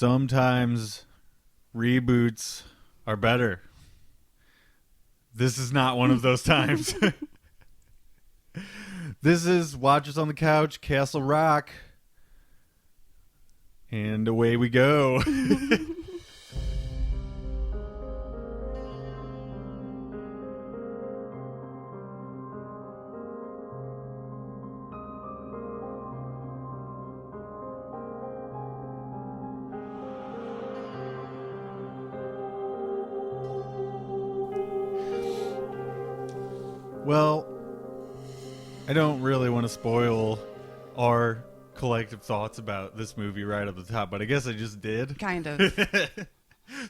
Sometimes reboots are better. This is not one of those times. This is Watchers on the Couch, Castle Rock. And away we go. Well, I don't really want to spoil our collective thoughts about this movie right at the top, but I guess I just did. Kind of.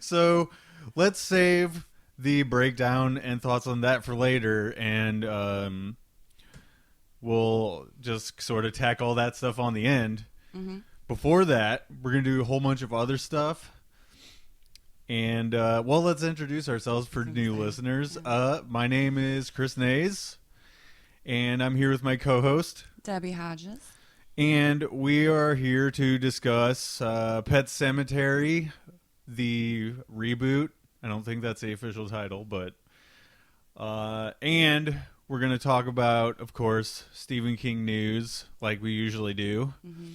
So let's save the breakdown and thoughts on that for later, and we'll just sort of tackle that stuff on the end. Mm-hmm. Before that, we're going to do a whole bunch of other stuff. And, well, let's introduce ourselves for new listeners. Yeah. My name is Chris Nays, and I'm here with my co-host, Debby Hodges. And we are here to discuss Pet Sematary, the reboot. I don't think that's the official title, but... and we're going to talk about, of course, Stephen King news, like we usually do. Mm-hmm.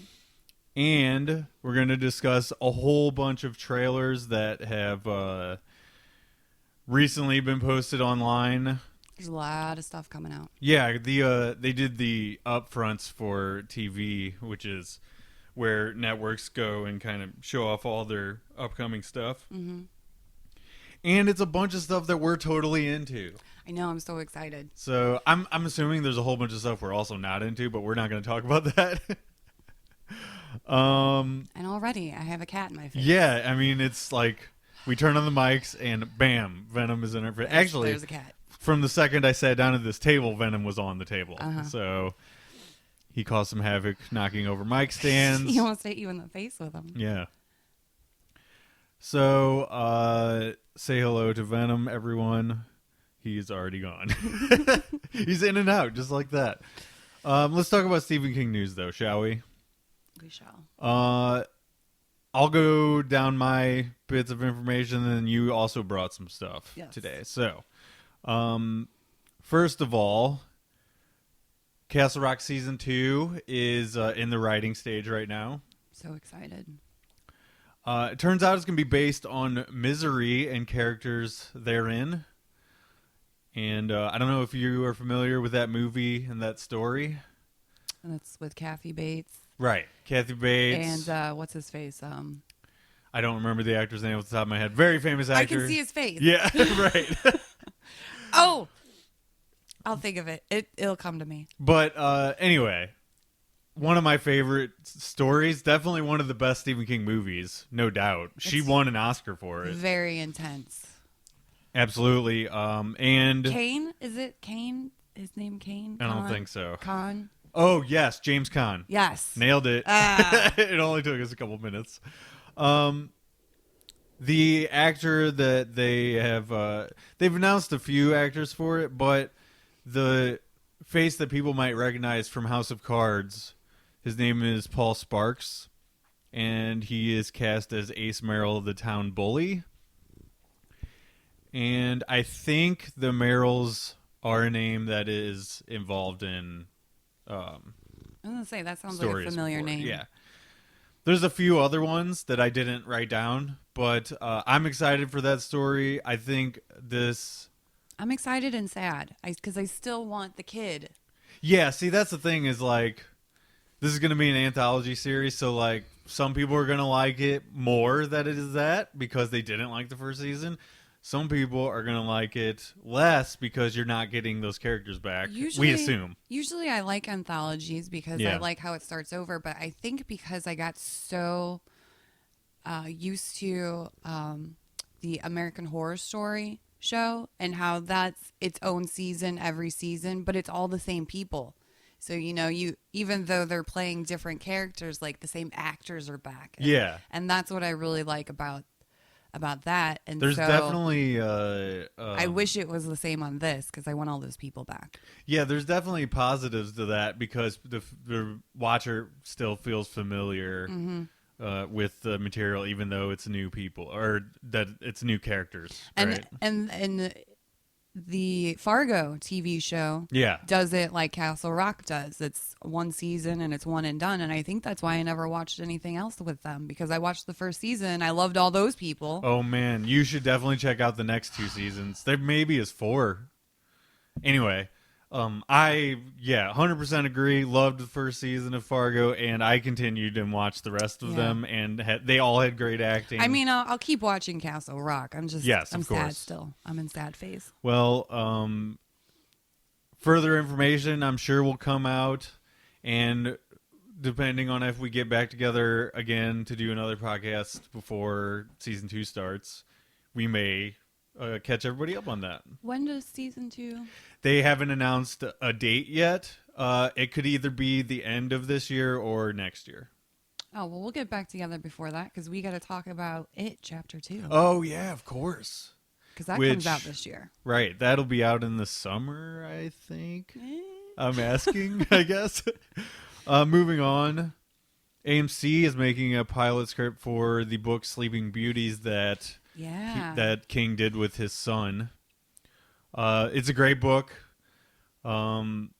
And we're going to discuss a whole bunch of trailers that have recently been posted online. There's a lot of stuff coming out. Yeah, they did the upfronts for TV, which is where networks go and kind of show off all their upcoming stuff. Mm-hmm. And it's a bunch of stuff that we're totally into. I know, I'm so excited. So I'm assuming there's a whole bunch of stuff we're also not into, but we're not going to talk about that. And already I have a cat in my face. Yeah, I mean, it's like we turn on the mics and bam, Venom is in our face. Actually, there's a cat. From the second I sat down at this table, Venom was on the table. Uh-huh. So he caused some havoc, knocking over mic stands. He wants to hit you in the face with him. Yeah. So say hello to Venom, everyone. He's already gone. He's in and out, just like that. Let's talk about Stephen King news, though, shall we? We shall. I'll go down my bits of information, and then you also brought some stuff today. So, first of all, Castle Rock Season 2 is in the writing stage right now. So excited. It turns out it's going to be based on Misery and characters therein. And I don't know if you are familiar with that movie and that story. And it's with Kathy Bates. Right. Kathy Bates. And what's his face? I don't remember the actor's name off the top of my head. Very famous actor. I can see his face. Yeah, right. Oh! I'll think of it. It'll come to me. But anyway, one of my favorite stories, definitely one of the best Stephen King movies, no doubt. She won an Oscar for it. Very intense. Absolutely. And Kane? Is it Kane? His name Kane? I don't think so. Khan? Oh, yes, James Caan. Yes. Nailed it. It only took us a couple minutes. The actor that they have, they've announced a few actors for it, but the face that people might recognize from House of Cards, his name is Paul Sparks, and he is cast as Ace Merrill, the town bully. And I think the Merrills are a name that is involved in I was going to say, that sounds like a familiar name. Yeah. There's a few other ones that I didn't write down, but I'm excited for that story. I think this... I'm excited and sad because I still want the kid. Yeah, see, that's the thing is, like, this is going to be an anthology series, so, like, some people are going to like it more that it is that because they didn't like the first season. Some people are going to like it less because you're not getting those characters back. We assume. Usually I like anthologies because I like how it starts over. But I think because I got so used to the American Horror Story show and how that's its own season every season, but it's all the same people. So, you know, even though they're playing different characters, like the same actors are back. And that's what I really like about that. And there's definitely I wish it was the same on this because I want all those people back. Yeah, there's definitely positives to that because the watcher still feels familiar. with the material, even though it's new people or that it's new characters. Right? And the Fargo TV show Yeah. does it like Castle Rock does. It's one season and it's one and done. And I think that's why I never watched anything else with them, because I watched the first season. I loved all those people. Oh, man. You should definitely check out the next 2 seasons. There maybe is 4. Anyway, 100% agree. Loved the first season of Fargo, and I continued and watched the rest of them, and they all had great acting. I mean, I'll keep watching Castle Rock. I'm of course. sad still. I'm in sad phase. Well, further information I'm sure will come out, and depending on if we get back together again to do another podcast before season 2 starts, we may catch everybody up on that. When does season 2? They haven't announced a date yet. It could either be the end of this year or next year. Oh, well, we'll get back together before that, because we got to talk about It Chapter 2. Oh, yeah, of course. Because that comes out this year. Right. That'll be out in the summer, I think. I'm asking, I guess. Moving on. AMC is making a pilot script for the book Sleeping Beauties that King did with his son. It's a great book. I'm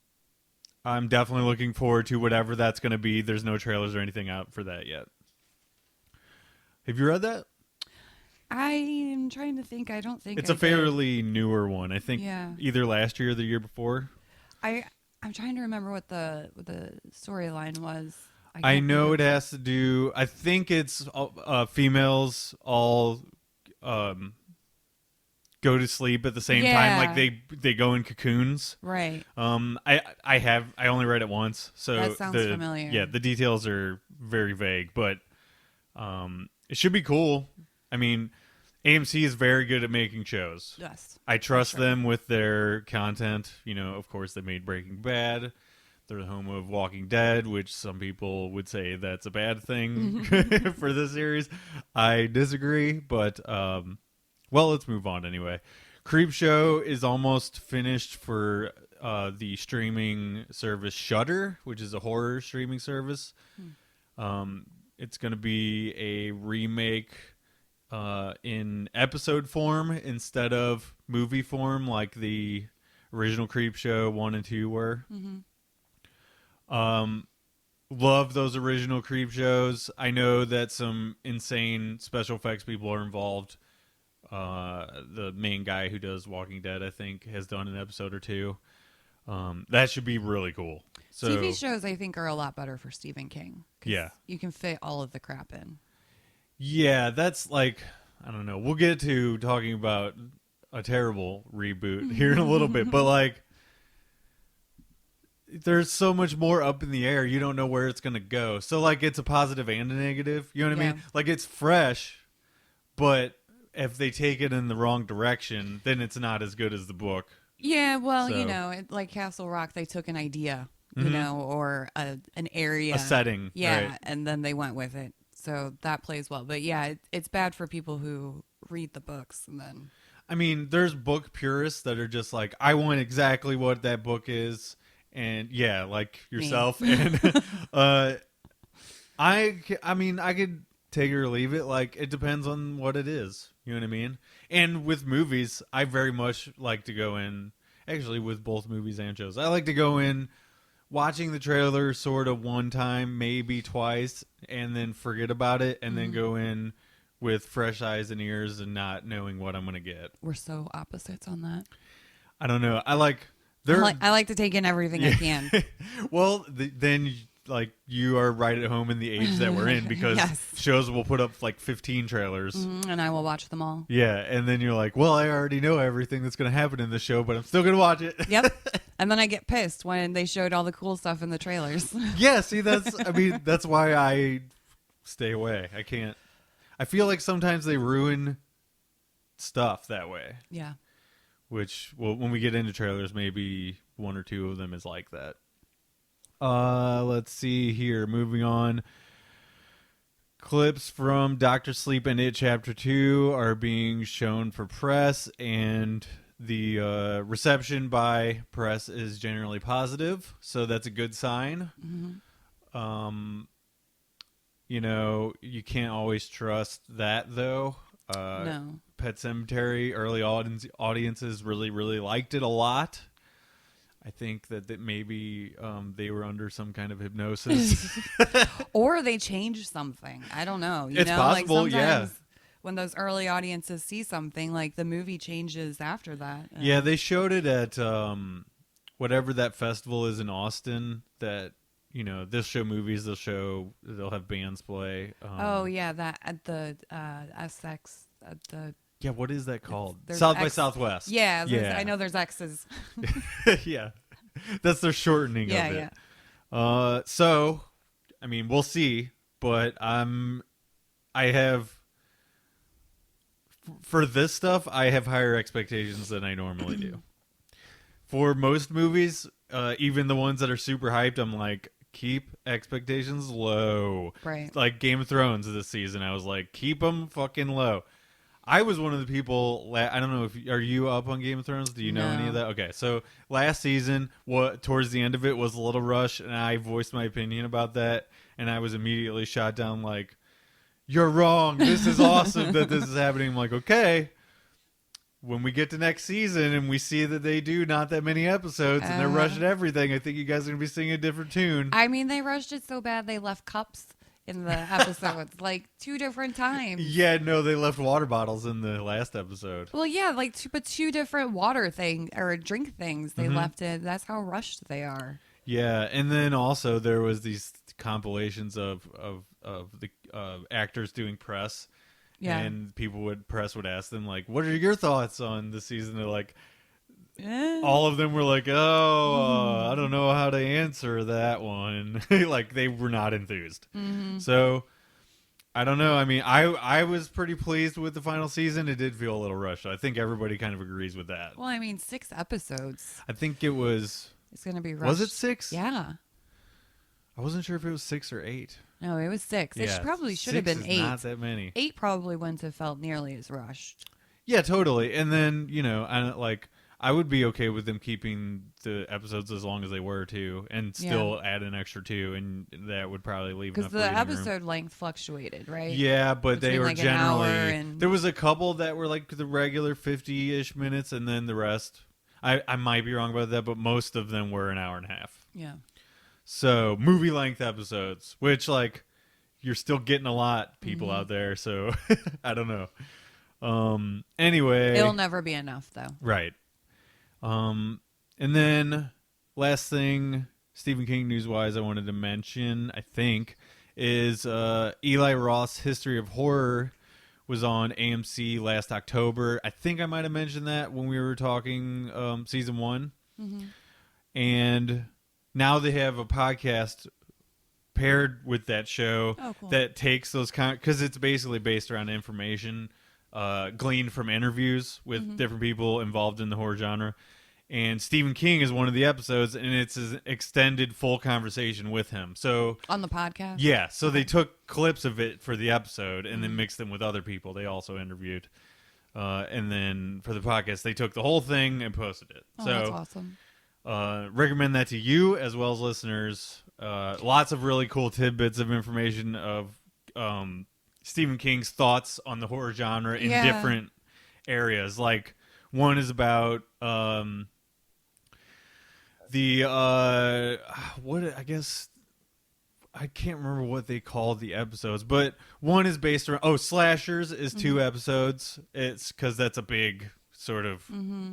definitely looking forward to whatever that's going to be. There's no trailers or anything out for that yet. Have you read that? I am trying to think. I don't think it's a fairly newer one. I think either last year or the year before. I'm trying to remember what the storyline was. I know it has to do. I think it's females all go to sleep at the same time, like they go in cocoons. Right. I only read it once, so that sounds familiar. Yeah, the details are very vague, but it should be cool. I mean, AMC is very good at making shows. Yes. I trust them with their content. You know, of course, they made Breaking Bad. They're the home of Walking Dead, which some people would say that's a bad thing for this series. I disagree, but well, let's move on anyway. Creepshow is almost finished for the streaming service Shudder, which is a horror streaming service. It's going to be a remake in episode form instead of movie form like the original Creepshow 1 and 2 were. Love those original Creepshows. I know that some insane special effects people are involved. The main guy who does Walking Dead, I think, has done an episode or 2. That should be really cool. So, TV shows, I think, are a lot better for Stephen King. Yeah. You can fit all of the crap in. Yeah, that's like, I don't know. We'll get to talking about a terrible reboot here in a little bit, but like, there's so much more up in the air. You don't know where it's going to go. So like, it's a positive and a negative. You know what I mean? Like, it's fresh, but if they take it in the wrong direction, then it's not as good as the book. Yeah, well, you know, like Castle Rock, they took an idea, you know, or an area. A setting. Yeah, right. And then they went with it. So that plays well. But yeah, it's bad for people who read the books and then... I mean, there's book purists that are just like, I want exactly what that book is. And yeah, like yourself. And I mean, I could take it or leave it. Like, it depends on what it is. You know what I mean? And with movies, I very much like to go in, actually with both movies and shows, I like to go in watching the trailer sort of one time, maybe twice, and then forget about it, and then go in with fresh eyes and ears and not knowing what I'm going to get. We're so opposites on that. I don't know. I like to take in everything I can. Well, then like you are right at home in the age that we're in, because shows will put up like 15 trailers. And I will watch them all. Yeah, and then you're like, well, I already know everything that's going to happen in the show, but I'm still going to watch it. Yep. And then I get pissed when they showed all the cool stuff in the trailers. Yeah, see, that's why I stay away. I can't. I feel like sometimes they ruin stuff that way. Yeah. Which, well, when we get into trailers, maybe one or two of them is like that. Let's see here. Moving on. Clips from Dr. Sleep and It Chapter 2 are being shown for press, and the reception by press is generally positive, so that's a good sign. you can't always trust that, though. No. Pet Sematary, early audiences really, really liked it a lot. I think that maybe they were under some kind of hypnosis. Or they changed something. I don't know. It's possible, like yeah. sometimes when those early audiences see something, like the movie changes after that. Yeah, they showed it at whatever that festival is in Austin that, they'll show movies, they'll have bands play. Oh, yeah, that at the SX, at the... Yeah, what is that called? There's South by X. Southwest. Yeah, yeah. I know there's X's. Yeah. That's their shortening of it. Yeah. So, I mean, we'll see, but for this stuff, I have higher expectations than I normally do. For most movies, even the ones that are super hyped, I'm like, keep expectations low. Right. Like Game of Thrones this season, I was like, keep them fucking low. I was one of the people. I don't know are you up on Game of Thrones? Do you know any of that? Okay, so last season, towards the end of it was a little rush, and I voiced my opinion about that, and I was immediately shot down like, "You're wrong. This is awesome that this is happening." I'm like, okay. When we get to next season and we see that they do not that many episodes and they're rushing everything, I think you guys are gonna be singing a different tune. I mean, they rushed it so bad they left cups in the episodes, like 2 different times. Yeah, no, they left water bottles in the last episode. Well, yeah, like two different water thing or drink things they left it. That's how rushed they are. Yeah, and then also there was these compilations of the actors doing press. Yeah. And press would ask them like, "What are your thoughts on the season?" They're like, all of them were like, I don't know how to answer that one. Like they were not enthused. Mm-hmm. So I don't know. I mean, I was pretty pleased with the final season. It did feel a little rushed. I think everybody kind of agrees with that. Well, I mean, 6 episodes. I think it was. It's going to be rushed. Was it 6? Yeah. I wasn't sure if it was 6 or 8. No, it was 6. Yeah, it probably should have been 8. Not that many. 8 probably wouldn't have felt nearly as rushed. Yeah, totally. And then I would be okay with them keeping the episodes as long as they were too, and still add an extra 2, and that would probably leave enough because the episode room. Length fluctuated, right? Yeah, but Between they were like generally there was a couple that were like the regular 50-ish minutes, and then the rest. I might be wrong about that, but most of them were an hour and a half. Yeah. So movie length episodes, which like you're still getting a lot, people out there. So I don't know. Anyway, it'll never be enough though. Right. And then last thing, Stephen King news-wise, I wanted to mention, I think, is Eli Roth's History of Horror was on AMC last October. I think I might have mentioned that when we were talking season 1. Mm-hmm. And now they have a podcast paired with that show that takes those because it's basically based around information gleaned from interviews with different people involved in the horror genre. And Stephen King is one of the episodes, and it's an extended full conversation with him. So on the podcast? Yeah. So they took clips of it for the episode and then mixed them with other people they also interviewed. And then for the podcast, they took the whole thing and posted it. Oh, that's awesome. Recommend that to you as well as listeners. Lots of really cool tidbits of information of Stephen King's thoughts on the horror genre in different areas. Like one is about what I guess I can't remember what they called the episodes, but one is based around slashers is 2 episodes. It's because that's a big sort of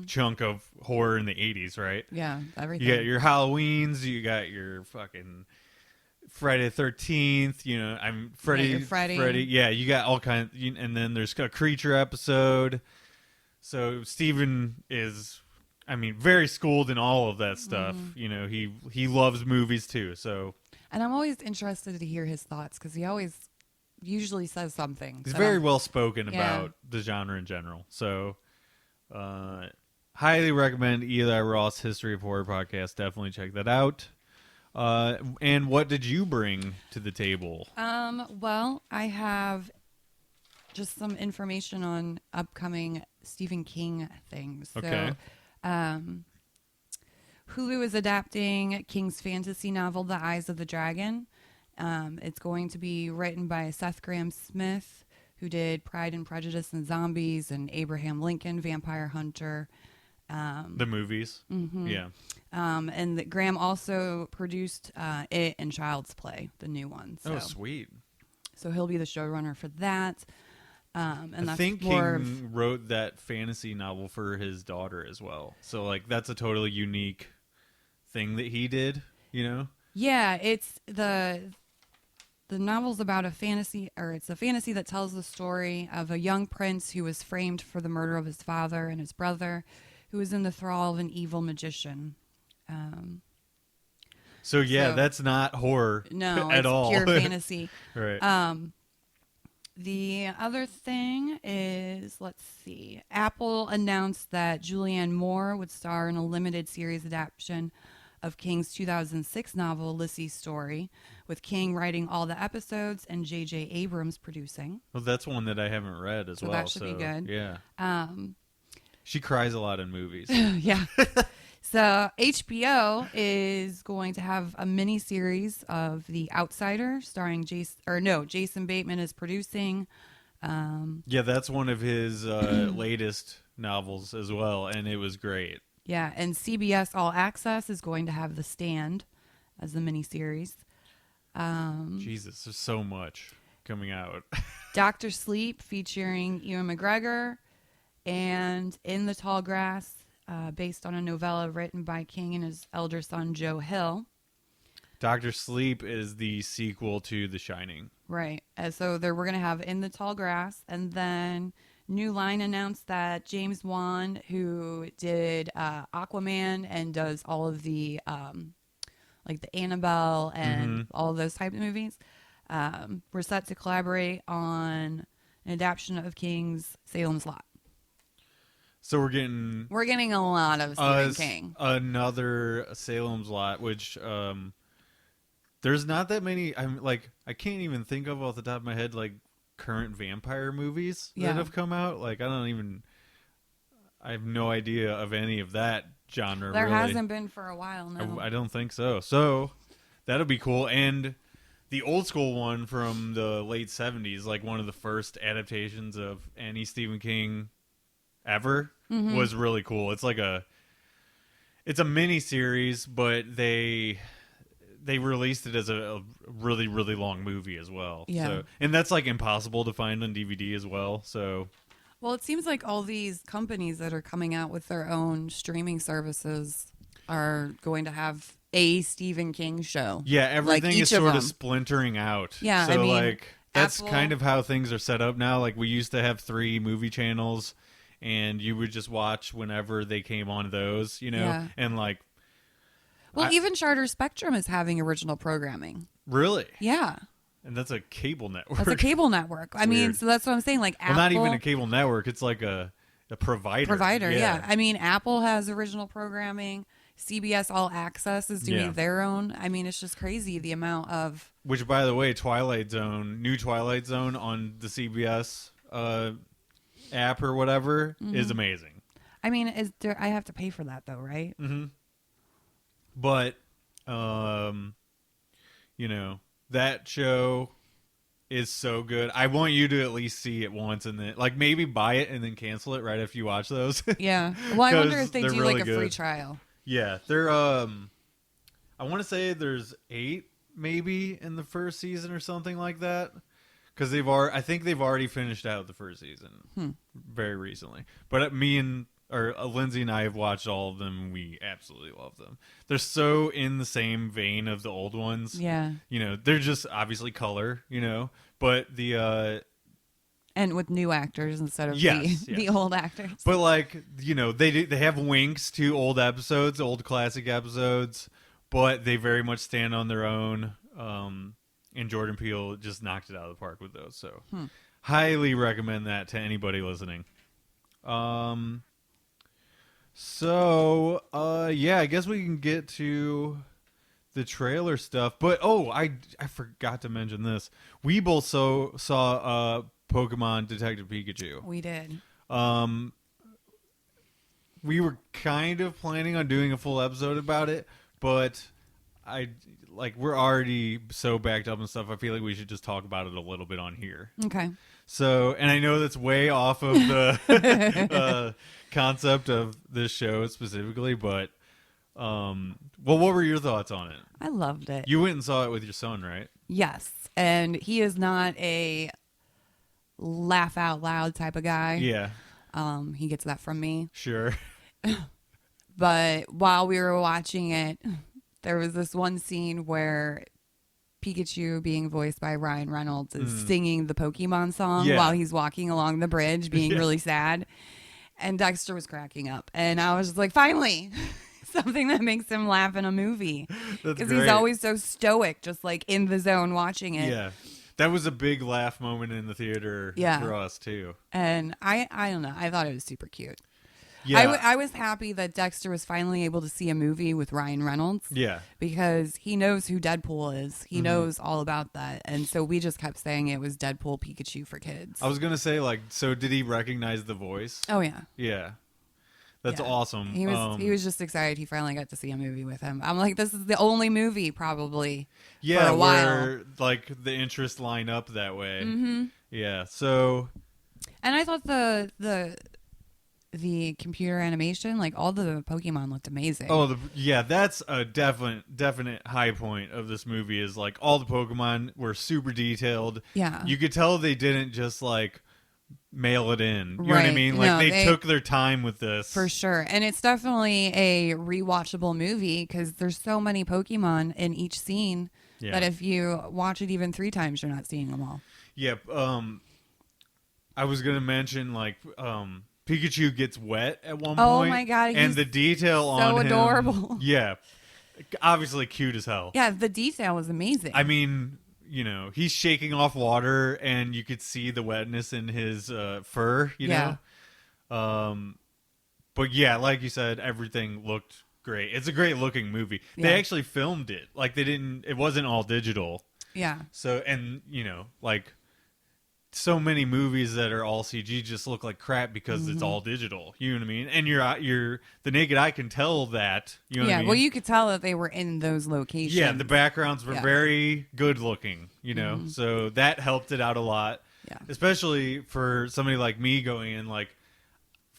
chunk of horror in the 80s, right? Yeah, everything. You got your Halloweens, you got your fucking Friday the 13th, I'm Freddy. Yeah, you got all kinds, and then there's a creature episode. So Steven is, very schooled in all of that stuff. He loves movies too. So, and I'm always interested to hear his thoughts because he always usually says something. He's very well spoken about the genre in general. So, highly recommend Eli Roth's History of Horror podcast. Definitely check that out. And what did you bring to the table? Well, I have just some information on upcoming Stephen King things. Okay. So, Hulu is adapting King's fantasy novel, The Eyes of the Dragon, It's going to be written by Seth Grahame-Smith, who did Pride and Prejudice and Zombies and Abraham Lincoln, Vampire Hunter. The movies. Mm-hmm. Yeah. And Graham also produced It and Child's Play, the new one. So. Oh, sweet. So he'll be the showrunner for that. And I think King wrote that fantasy novel for his daughter as well. So, like, that's a totally unique thing that he did, you know? Yeah, it's the novel's about a fantasy, or it's a fantasy that tells the story of a young prince who was framed for the murder of his father and his brother, who was in the thrall of an evil magician. So that's not horror at all. Pure fantasy. Right. The other thing is, let's see, Apple announced that Julianne Moore would star in a limited series adaptation of King's 2006 novel, Lissy's Story, with King writing all the episodes and J.J. Abrams producing. Well, that's one that I haven't read as well. So that should be good. Yeah. She cries a lot in movies. Yeah. So HBO is going to have a mini series of The Outsider, starring Jason Bateman is producing. Yeah, that's one of his latest novels as well, and it was great. Yeah, and CBS All Access is going to have The Stand as the mini series. Jesus, there's so much coming out. Dr. Sleep featuring Ewan McGregor, and In the Tall Grass, based on a novella written by King and his elder son, Joe Hill. Dr. Sleep is the sequel to The Shining. Right. So we're going to have In the Tall Grass. And then New Line announced that James Wan, who did Aquaman and does all of the, like the Annabelle and all of those type of movies, we're set to collaborate on an adaptation of King's Salem's Lot. So we're getting a lot of Stephen King. Another Salem's Lot, which there's not that many. I can't even think of off the top of my head like current vampire movies that have come out. Like I have no idea of any of that genre. There really hasn't been for a while now. I don't think so. So that'll be cool. And the old school one from the late 70s, like one of the first adaptations of any Stephen King ever, was really cool. It's like it's a mini series, but they released it as a really, really long movie as well. Yeah. So, and that's like impossible to find on DVD as well. So, well, it seems like all these companies that are coming out with their own streaming services are going to have a Stephen King show. Yeah, everything like is sort of splintering out. Yeah, so I mean, like that's Apple, kind of how things are set up now. Like we used to have 3 movie channels, and you would just watch whenever they came on those, you know, Yeah. and like. Well, even Charter Spectrum is having original programming. Really? Yeah. And that's a cable network. That's a cable network. I mean, so that's what I'm saying. Like Apple. Well, not even a cable network. It's like a provider. Provider, yeah. I mean, Apple has original programming. CBS All Access is doing their own. I mean, it's just crazy the amount of. Which, by the way, new Twilight Zone on the CBS app or whatever is amazing. I mean, I have to pay for that though, right? Mm-hmm. But, that show is so good. I want you to at least see it once and then, like, maybe buy it and then cancel it right after you watch those. Yeah. Well, I wonder if they do really like a good. free trial. Yeah, they're I want to say there's 8 maybe in the first season or something like that, because I think they've already finished out the first season very recently. But Lindsay and I have watched all of them. And we absolutely love them. They're so in the same vein of the old ones. Yeah, they're just obviously color, but the and with new actors instead of the old actors. But like, they have winks to old episodes, old classic episodes, but they very much stand on their own. And Jordan Peele just knocked it out of the park with those. So highly recommend that to anybody listening. So I guess we can get to the trailer stuff. But I forgot to mention this. We both saw Pokemon Detective Pikachu. We did. We were kind of planning on doing a full episode about it, but I like we're already so backed up and stuff. I feel like we should just talk about it a little bit on here. Okay. So, and I know that's way off of the concept of this show specifically, but well, what were your thoughts on it? I loved it. You went and saw it with your son, right? Yes, and he is not a laugh out loud type of guy. Yeah. He gets that from me. Sure. But while we were watching it, there was this one scene where Pikachu, being voiced by Ryan Reynolds, is singing the Pokemon song while he's walking along the bridge, being really sad. And Dexter was cracking up. And I was just like, finally, something that makes him laugh in a movie. Because he's always so stoic, just like in the zone watching it. Yeah. That was a big laugh moment in the theater for us, too. And I don't know. I thought it was super cute. Yeah. I was happy that Dexter was finally able to see a movie with Ryan Reynolds. Yeah. Because he knows who Deadpool is. He knows all about that. And so we just kept saying it was Deadpool Pikachu for kids. I was going to say, like, so did he recognize the voice? Oh, yeah. Yeah. That's awesome. He was just excited he finally got to see a movie with him. I'm like, this is the only movie probably for a while. Where, like, the interests line up that way. Mm-hmm. Yeah, so... And I thought the computer animation, like all the Pokemon looked amazing. Oh, that's a definite high point of this movie is like all the Pokemon were super detailed. Yeah. You could tell they didn't just like mail it in. You know what I mean? Like they took their time with this. For sure. And it's definitely a rewatchable movie because there's so many Pokemon in each scene that if you watch it even 3 times, you're not seeing them all. Yep. I was going to mention like Pikachu gets wet at one point. Oh my god! And the detail on him, so adorable. Yeah, obviously cute as hell. Yeah, the detail was amazing. I mean, you know, he's shaking off water, and you could see the wetness in his fur. You know, but yeah, like you said, everything looked great. It's a great looking movie. They actually filmed it. Like they didn't. It wasn't all digital. Yeah. So and you know like. So many movies that are all CG just look like crap because it's all digital. You know what I mean? And you're the naked eye can tell that. You know what I mean? Well, you could tell that they were in those locations. Yeah, the backgrounds were very good looking. You know, so that helped it out a lot. Yeah, especially for somebody like me going in. Like,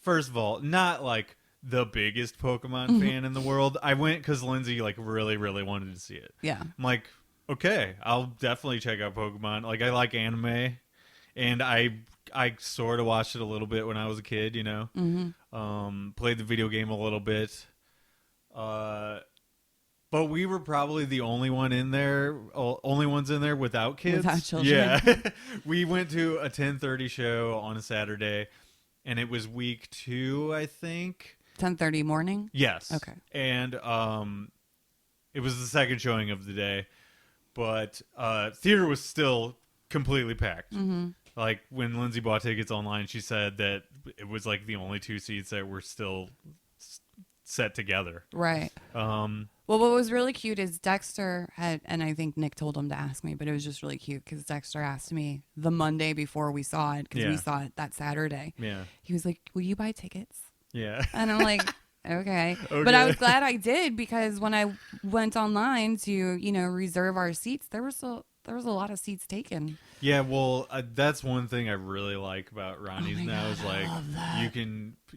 first of all, not like the biggest Pokemon fan in the world. I went because Lindsay like really, really wanted to see it. Yeah, I'm like, okay, I'll definitely check out Pokemon. Like, I like anime. And I sort of watched it a little bit when I was a kid, you know. Played the video game a little bit. But we were probably the only ones in there without kids. Without children. Yeah. We went to a 10:30 show on a Saturday, and it was week 2, I think. 10:30 morning? Yes. Okay. And it was the second showing of the day. But theater was still completely packed. Like when Lindsay bought tickets online, she said that it was like the only 2 seats that were still set together. Right. Well, what was really cute is Dexter had, and I think Nick told him to ask me, but it was just really cute because Dexter asked me the Monday before we saw it because we saw it that Saturday. Yeah. He was like, "Will you buy tickets?" Yeah. And I'm like, okay. But I was glad I did because when I went online to, reserve our seats, there was a lot of seats taken. Yeah, well, that's one thing I really like about Ronnie's now is like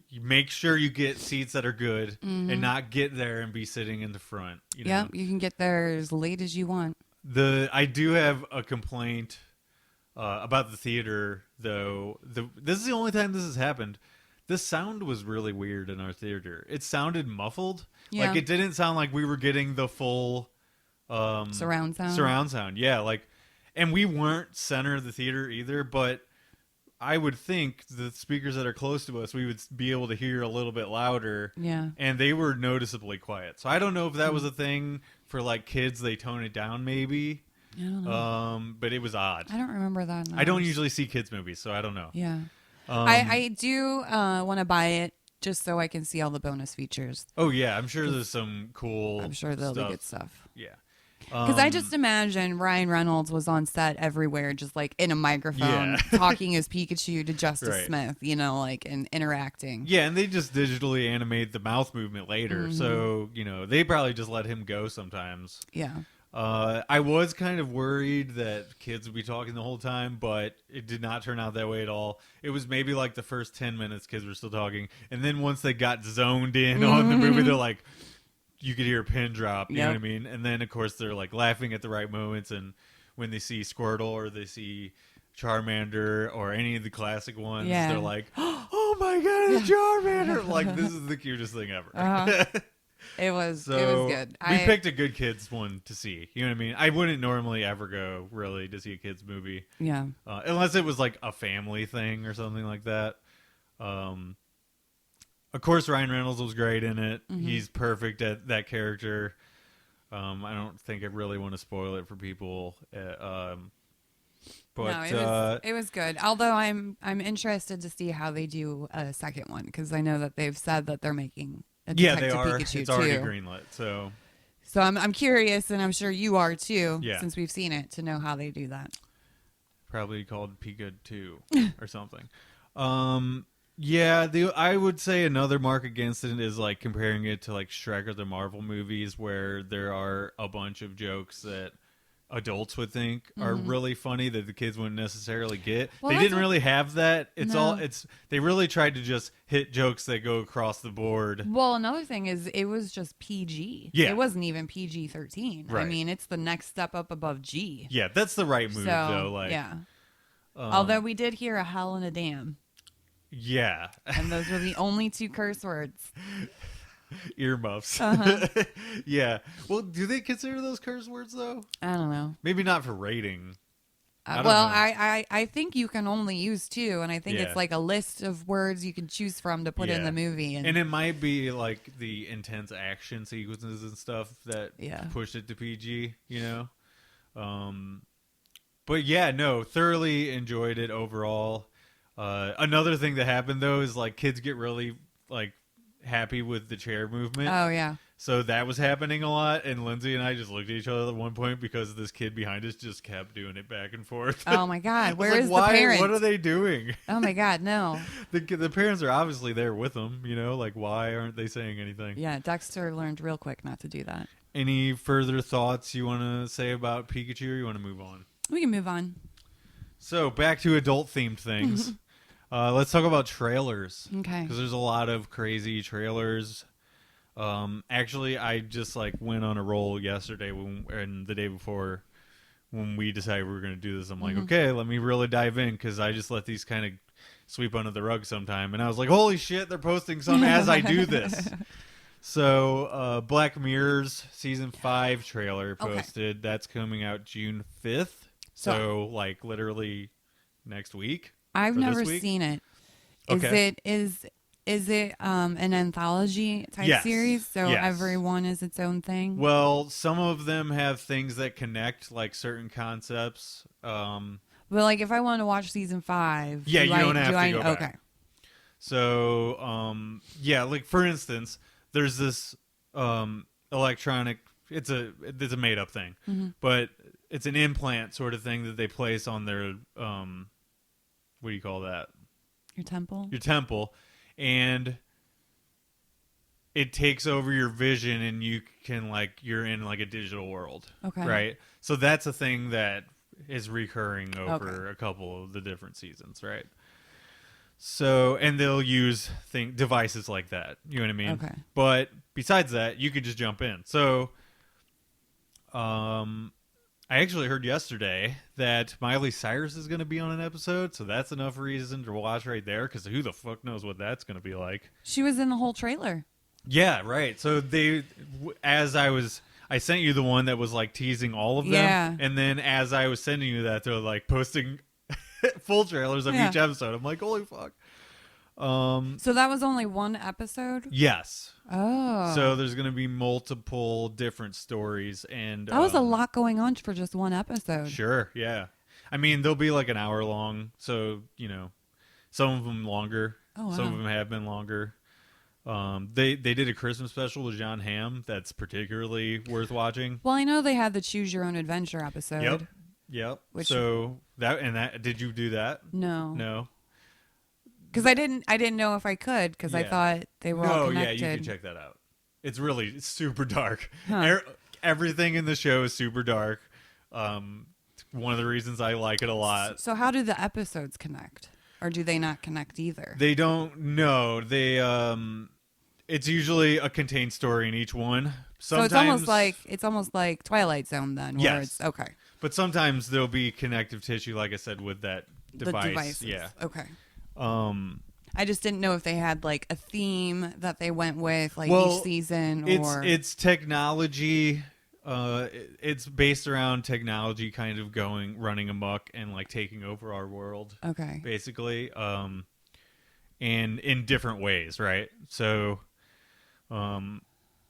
you make sure you get seats that are good and not get there and be sitting in the front. You know? You can get there as late as you want. I do have a complaint about the theater, though. This is the only time this has happened. The sound was really weird in our theater. It sounded muffled. Yeah. Like it didn't sound like we were getting the full surround sound. Surround sound, yeah. Like, and we weren't center of the theater either. But I would think the speakers that are close to us, we would be able to hear a little bit louder. Yeah. And they were noticeably quiet. So I don't know if that was a thing for like kids. They tone it down, maybe. I don't know. But it was odd. I don't remember that. I don't usually see kids movies, so I don't know. Yeah. I do want to buy it just so I can see all the bonus features. Oh yeah, I'm sure there's some cool. I'm sure there'll be good stuff. Yeah, Because I just imagine Ryan Reynolds was on set everywhere, just like in a microphone, talking as Pikachu to Justice Smith, you know, like, and interacting. Yeah, and they just digitally animate the mouth movement later. So, you know, they probably just let him go sometimes. Yeah. I was kind of worried that kids would be talking the whole time, but it did not turn out that way at all. It was maybe like the first 10 minutes kids were still talking. And then once they got zoned in on the movie, they're like, you could hear a pin drop, you know what I mean? And then, of course, they're like laughing at the right moments. And when they see Squirtle or they see Charmander or any of the classic ones, they're like, oh my God, it's Charmander. Like, this is the cutest thing ever. It was good. We picked a good kids one to see. You know what I mean? I wouldn't normally ever go really to see a kids movie. Yeah. Unless it was like a family thing or something like that. Of course, Ryan Reynolds was great in it. He's perfect at that character. I don't think I really want to spoil it for people. But no, it was good. Although I'm interested to see how they do a second one, because I know that they've said that they're making a Detective they are. Pikachu it's already too. greenlit. So I'm curious, and I'm sure you are too, since we've seen it, to know how they do that. Probably called PIKACHU or something. Yeah, I would say another mark against it is like comparing it to like Shrek or the Marvel movies, where there are a bunch of jokes that adults would think are really funny that the kids wouldn't necessarily get. Well, they didn't really have that. They really tried to just hit jokes that go across the board. Well, another thing is it was just PG. Yeah. It wasn't even PG-13. Right. I mean, it's the next step up above G. Yeah, that's the right move though. Like, yeah. Although we did hear a hell and a damn. Yeah. And those were the only two curse words. Earmuffs. Yeah. Well, do they consider those curse words though? I don't know. Maybe not for rating. I think you can only use two, and I think Yeah. it's like a list of words you can choose from to put in the movie. And it might be like the intense action sequences and stuff that pushed it to PG, you know? But yeah, no, thoroughly enjoyed it overall. Another thing that happened though is like kids get really like happy with the chair movement. Oh yeah. So that was happening a lot, and Lindsay and I just looked at each other at one point because this kid behind us just kept doing it back and forth. Oh my God, where like, is the parent? What are they doing? Oh my God, no. The parents are obviously there with them, you know, like why aren't they saying anything? Yeah, Dexter learned real quick not to do that. Any further thoughts you want to say about Pikachu, or you want to move on? We can move on. So back to adult-themed things. Let's talk about trailers. Okay. Because there's a lot of crazy trailers. Actually, I just like went on a roll yesterday and the day before when we decided we were going to do this. I'm like, okay, let me really dive in, because I just let these kind of sweep under the rug sometime. And I was like, holy shit, they're posting some as I do this. So Black Mirror's season 5 trailer posted. Okay. That's coming out June 5th. So like literally next week. I've never seen it. Is it an anthology type series? So every one is its own thing? Well, some of them have things that connect, like certain concepts. But like if I want to watch season 5, you don't have to go back. Okay. So like for instance, there's this electronic. It's a made up thing, but it's an implant sort of thing that they place on their what do you call that? Your temple? Your temple. And it takes over your vision, and you can you're in like a digital world. Okay. Right? So that's a thing that is recurring over a couple of the different seasons, right? So, and they'll use devices like that. You know what I mean? Okay. But besides that, you could just jump in. So, I actually heard yesterday that Miley Cyrus is going to be on an episode, so that's enough reason to watch right there, because who the fuck knows what that's going to be like. She was in the whole trailer. Yeah, right. So I sent you the one that was like teasing all of them, and then as I was sending you that, they're like posting full trailers of each episode. I'm like, holy fuck. So that was only one episode? Yes. Oh. So there's going to be multiple different stories, and that was a lot going on for just one episode. Sure, yeah. I mean, they'll be like an hour long, so, you know, some of them longer. Oh, wow. Some of them have been longer. They did a Christmas special with John Hamm that's particularly worth watching. Well, I know they had the Choose Your Own Adventure episode. Yep. Which, so that did you do that? No. Because I didn't know if I could because I thought they were all connected. Yeah, you can check that out. It's super dark. Huh. Everything in the show is super dark. One of the reasons I like it a lot. So how do the episodes connect? Or do they not connect either? They don't know. It's usually a contained story in each one. Sometimes, so it's almost like Twilight Zone then. Where Yes. It's okay. But sometimes there'll be connective tissue, like I said, with that device. The devices. Yeah. Okay. I just didn't know if they had like a theme that they went with like each season or it's technology. It's based around technology kind of running amok and like taking over our world. Okay. Basically. And in different ways, right? So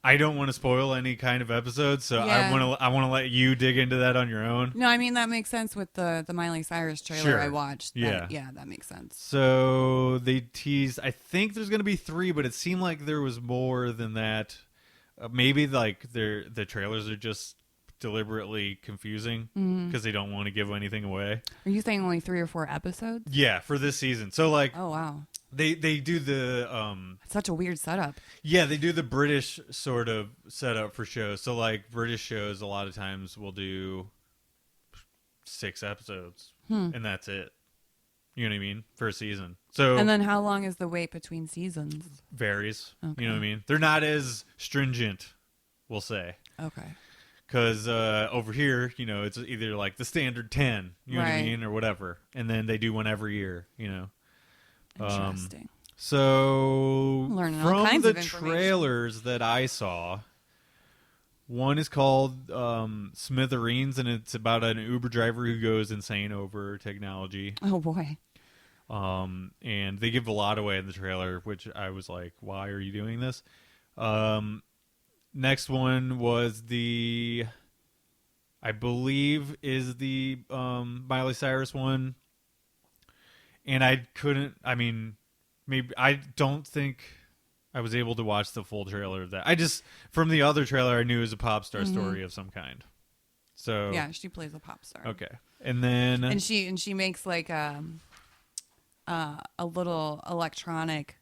I don't want to spoil any kind of episode, so Yeah. I want to let you dig into that on your own. No, I mean that makes sense with the Miley Cyrus trailer Sure. I watched. Yeah. That makes sense. So they teased. I think there's going to be 3, but it seemed like there was more than that. Maybe like the trailers are just deliberately confusing because they don't want to give anything away. Are you saying only 3 or 4 episodes? Yeah, for this season. So like, Oh wow, they do the it's such a weird setup. Yeah, they do the British sort of setup for shows. So, like, British shows a lot of times will do 6 episodes, and that's it. You know what I mean? For a season. So And then how long is the wait between seasons? varies. Okay. You know what I mean? They're not as stringent, we'll say. Okay. Because over here, it's either like the standard 10, you know what I Right. mean, or whatever. And then they do one every year, Interesting. So Learning all from kinds the of information. trailers that I saw, one is called Smithereens, and it's about an Uber driver who goes insane over technology. Oh boy. And they give a lot away in the trailer, which I was like, why are you doing this? Next one was I believe is the Miley Cyrus one. And I don't think I was able to watch the full trailer of that. From the other trailer, I knew it was a pop star story of some kind. So Yeah, she plays a pop star. okay. And then And she makes like a little electronic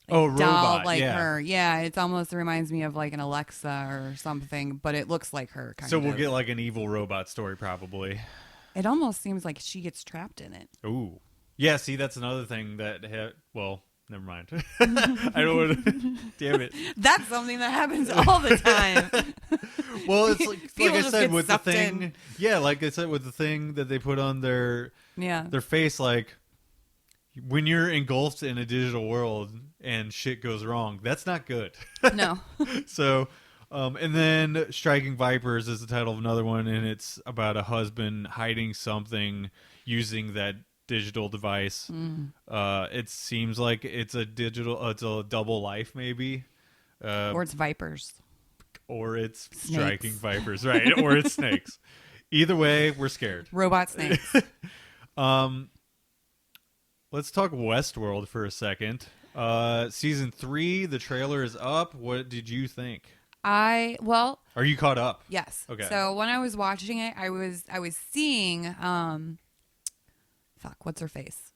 doll robot, like yeah. her. Yeah, it almost reminds me of like an Alexa or something, but it looks like her kind So of. we'll get like an evil robot story probably. It almost seems like she gets trapped in it. Ooh. Yeah, see, that's another thing that well, never mind. I don't want to. Damn it. That's something that happens all the time. Well, it's like People I just said get with the sucked thing. in. Yeah, like I said with the thing that they put on their face, like when you're engulfed in a digital world and shit goes wrong, that's not good. No. So, and then Striking Vipers is the title of another one, and it's about a husband hiding something using that digital device. It seems like it's a double life, maybe. Or it's vipers. Or it's Snakes. Striking Vipers, right? Or it's snakes. Either way, we're scared. Robot snakes. Let's talk Westworld for a second. Season 3, the trailer is up. What did you think? Are you caught up? Yes. Okay. So when I was watching it, I was seeing what's her face?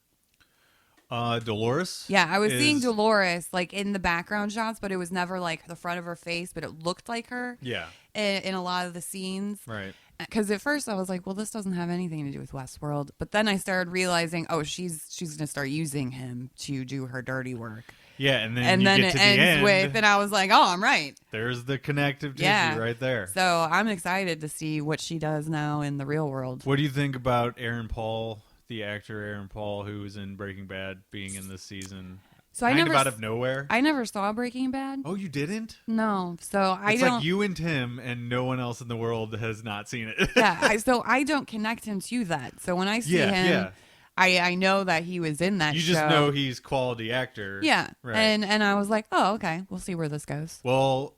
Dolores? Yeah, I was seeing Dolores like in the background shots, but it was never like the front of her face, but it looked like her. Yeah. In a lot of the scenes. Right. Because at first I was like, well, this doesn't have anything to do with Westworld. But then I started realizing, oh, she's going to start using him to do her dirty work. Yeah, and then you get it to ends the end, with, and I was like, oh, I'm right. There's the connective tissue right there. So I'm excited to see what she does now in the real world. What do you think about Aaron Paul, the actor Aaron Paul, who was in Breaking Bad, being in this season? So kind of out of nowhere. I never saw Breaking Bad. Oh, you didn't? No. So it's like you and Tim, and no one else in the world has not seen it. Yeah. So I don't connect him to that. So when I see him, I know that he was in that show. You just know he's quality actor. Yeah. Right. And I was like, oh, okay. We'll see where this goes. Well,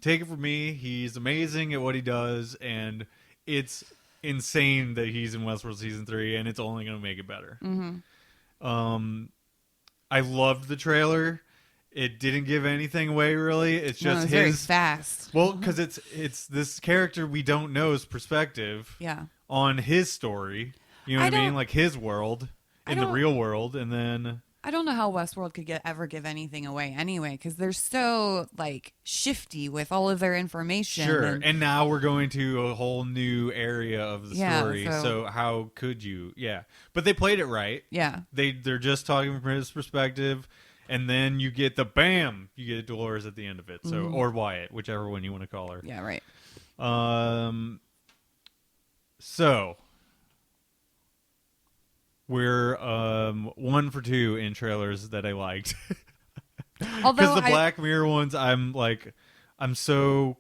take it from me. He's amazing at what he does, and it's insane that he's in Westworld Season 3, and it's only going to make it better. Mm-hmm. I loved the trailer. it didn't give anything away really. It's just it's his very fast. Well, because it's this character we don't know's perspective on his story. You know what I mean? Like his world in the real world, and then I don't know how Westworld could ever give anything away anyway, because they're so like shifty with all of their information. Sure, and now we're going to a whole new area of the story. So how could you? Yeah, but they played it right. Yeah, they're just talking from his perspective. And then you get you get Dolores at the end of it. So, or Wyatt, whichever one you want to call her. Yeah, right. So we're 1 for 2 in trailers that I liked. Because the Black Mirror ones, I'm so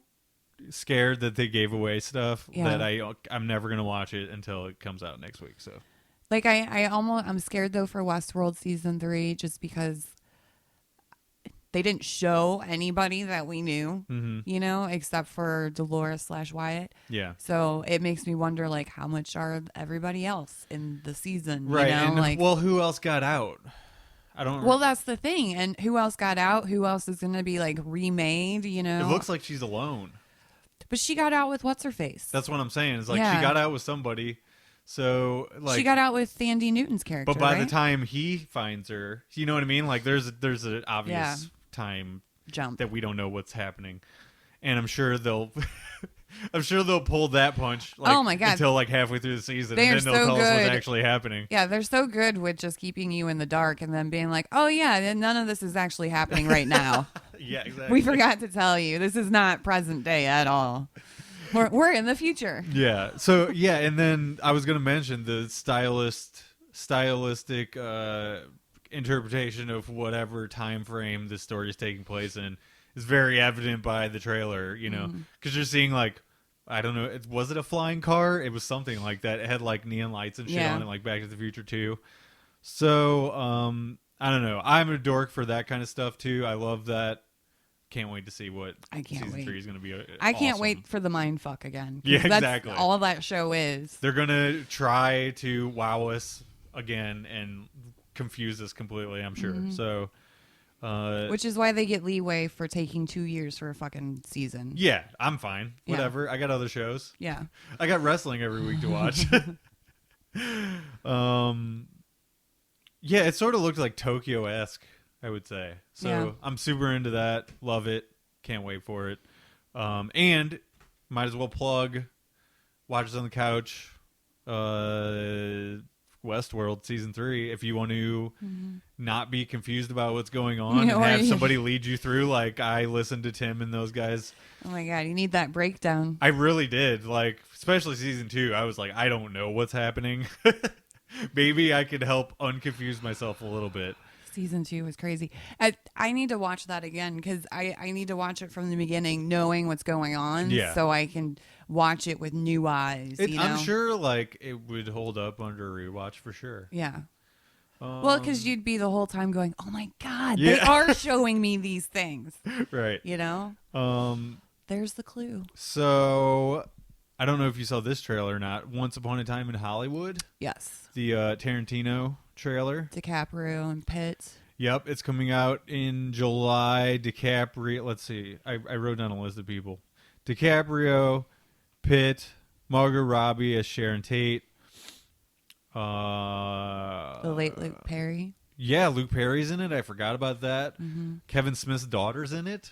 scared that they gave away stuff that I'm never gonna watch it until it comes out next week. So, like, I'm scared though for Westworld season 3, just because they didn't show anybody that we knew, you know, except for Dolores / Wyatt. Yeah. So it makes me wonder, like, how much are everybody else in the season? Right. You know? And like, well, who else got out? I don't. Well, that's the thing. And who else got out? Who else is going to be like remade? You know, it looks like she's alone. But she got out with what's her face? That's what I'm saying. It's like she got out with somebody. So like she got out with Thandie Newton's character. But by the time he finds her, you know what I mean? Like there's an obvious time jump that we don't know what's happening, and I'm sure they'll pull that punch. Like, oh my God. Until like halfway through the season, and then they'll tell us what's actually happening. Yeah, they're so good with just keeping you in the dark and then being like, oh yeah, none of this is actually happening right now. Yeah, exactly. We forgot to tell you, this is not present day at all. We're in the future. Yeah. So yeah, and then I was gonna mention the stylistic interpretation of whatever time frame this story is taking place in is very evident by the trailer, you know, because you're seeing like, I don't know, was it a flying car? It was something like that. It had like neon lights and shit on it, like Back to the Future 2. So I don't know. I'm a dork for that kind of stuff too. I love that. Can't wait to see what season 3 is going to be. I can't wait for the mind fuck again. Yeah, exactly. That's all that show is. They're going to try to wow us again and confuse us completely, I'm sure. So, which is why they get leeway for taking 2 years for a fucking season. Yeah, I'm fine. Whatever. I got other shows. Yeah. I got wrestling every week to watch. Yeah, it sort of looked like Tokyo-esque, I would say. So I'm super into that. Love it. Can't wait for it. And might as well plug Watchers on the Couch, Westworld season 3, if you want to not be confused about what's going on and have somebody lead you through. Like I listened to Tim and those guys. Oh my God, you need that breakdown. I really did. Like, especially season 2, I was like, I don't know what's happening. Maybe I could help unconfuse myself a little bit. Season 2 was crazy. I need to watch that again because I need to watch it from the beginning, knowing what's going on, so I can watch it with new eyes. You know? I'm sure like it would hold up under a rewatch for sure. Yeah. Well, because you'd be the whole time going, "Oh my God, they are showing me these things." Right. You know. There's the clue. So, I don't know if you saw this trailer or not. Once Upon a Time in Hollywood. Yes. The Tarantino trailer. DiCaprio and Pitt. Yep, it's coming out in July. DiCaprio. Let's see. I wrote down a list of people. DiCaprio, Pitt, Margot Robbie as Sharon Tate. The late Luke Perry. Yeah, Luke Perry's in it. I forgot about that. Kevin Smith's daughter's in it.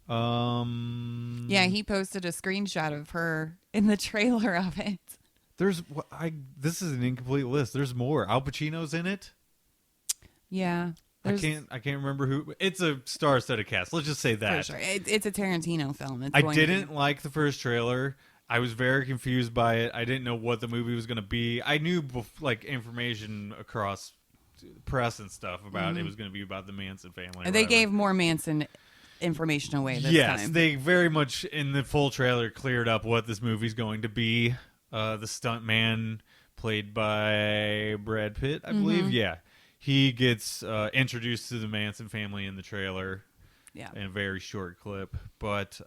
Yeah, he posted a screenshot of her in the trailer of it. This is an incomplete list. There's more. Al Pacino's in it. Yeah. I can't remember who. It's a star-studded cast. Let's just say that. For sure. It's a Tarantino film. I didn't like the first trailer. I was very confused by it. I didn't know what the movie was going to be. I knew like information across press and stuff about it was going to be about the Manson family. They gave more Manson information away this time. Yes, they very much in the full trailer cleared up what this movie's going to be. The stunt man played by Brad Pitt, I believe. Yeah. He gets introduced to the Manson family in the trailer in a very short clip. But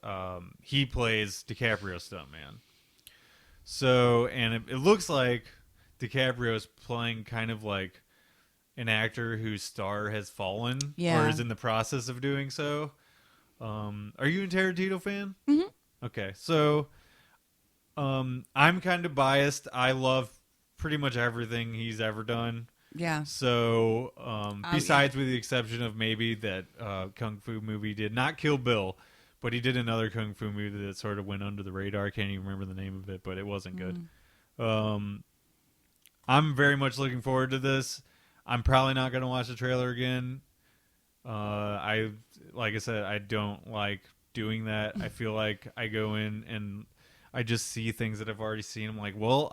he plays DiCaprio's stuntman. So, and it looks like DiCaprio is playing kind of like an actor whose star has fallen Yeah. or is in the process of doing so. Are you a Tarantino fan? Mm-hmm. Okay, so I'm kind of biased. I love pretty much everything he's ever done. Yeah. So, besides yeah. with the exception of maybe that Kung Fu movie did not Kill Bill, but he did another Kung Fu movie that sort of went under the radar. I can't even remember the name of it, but it wasn't good. I'm very much looking forward to this. I'm probably not going to watch the trailer again. Like I said, I don't like doing that. I feel like I go in and I just see things that I've already seen. I'm like, well,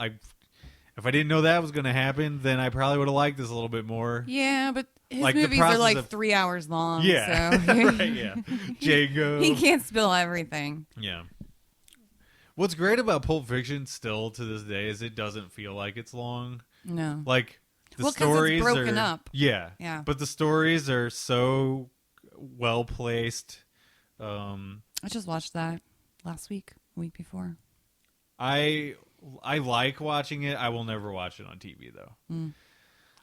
if I didn't know that was going to happen, then I probably would have liked this a little bit more. Yeah, but his Like, movies are like 3 hours long. Yeah, So. right, yeah. Django. He can't spill everything. Yeah. What's great about Pulp Fiction still to this day is it doesn't feel like it's long. No. Like, the 'cause stories it's broken are, up. Yeah. Yeah. But the stories are so well placed. I just watched that last week, week before. I like watching it. I will never watch it on TV though.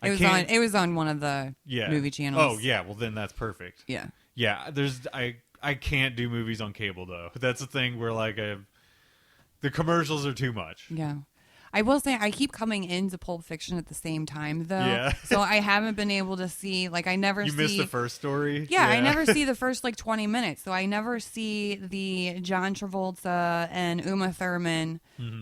It was on one of the movie channels. Oh yeah, well then that's perfect. Yeah. Yeah, I can't do movies on cable though. That's the thing where like the commercials are too much. Yeah. I will say I keep coming into Pulp Fiction at the same time though. Yeah. So I haven't been able to see I never You see missed the first story? Yeah, I never see the first 20 minutes. So I never see the John Travolta and Uma Thurman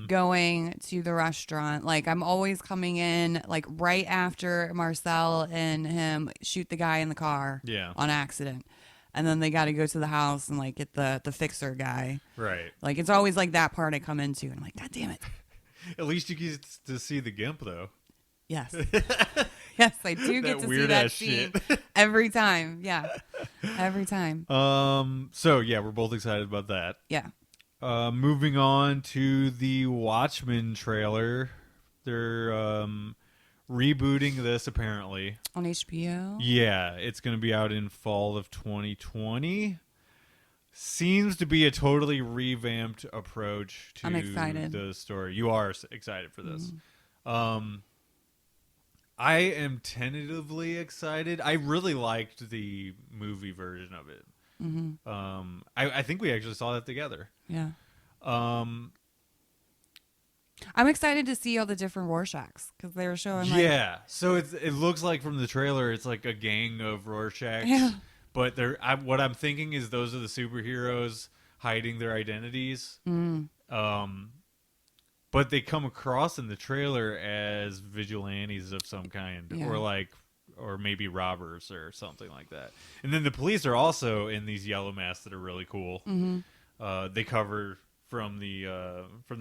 going to the restaurant. Like I'm always coming in right after Marcel and him shoot the guy in the car on accident. And then they got to go to the house and get the fixer guy. Right. It's always that part I come into and I'm like, God damn it. At least you get to see the Gimp though. Yes. Yes, I do get to see that scene every time. Yeah. Every time. So yeah, we're both excited about that. Yeah. Moving on to the Watchmen trailer. They're rebooting this apparently. On HBO? Yeah, it's going to be out in fall of 2020. Seems to be a totally revamped approach to I'm excited. the story. You are excited for this. I am tentatively excited. I really liked the movie version of it. I think we actually saw that together. Yeah. I'm excited to see all the different Rorschachs because they were showing. So it looks like from the trailer, it's like a gang of Rorschachs. Yeah. But what I'm thinking is those are the superheroes hiding their identities. But they come across in the trailer as vigilantes of some kind, or maybe robbers or something like that. And then the police are also in these yellow masks that are really cool. They cover from the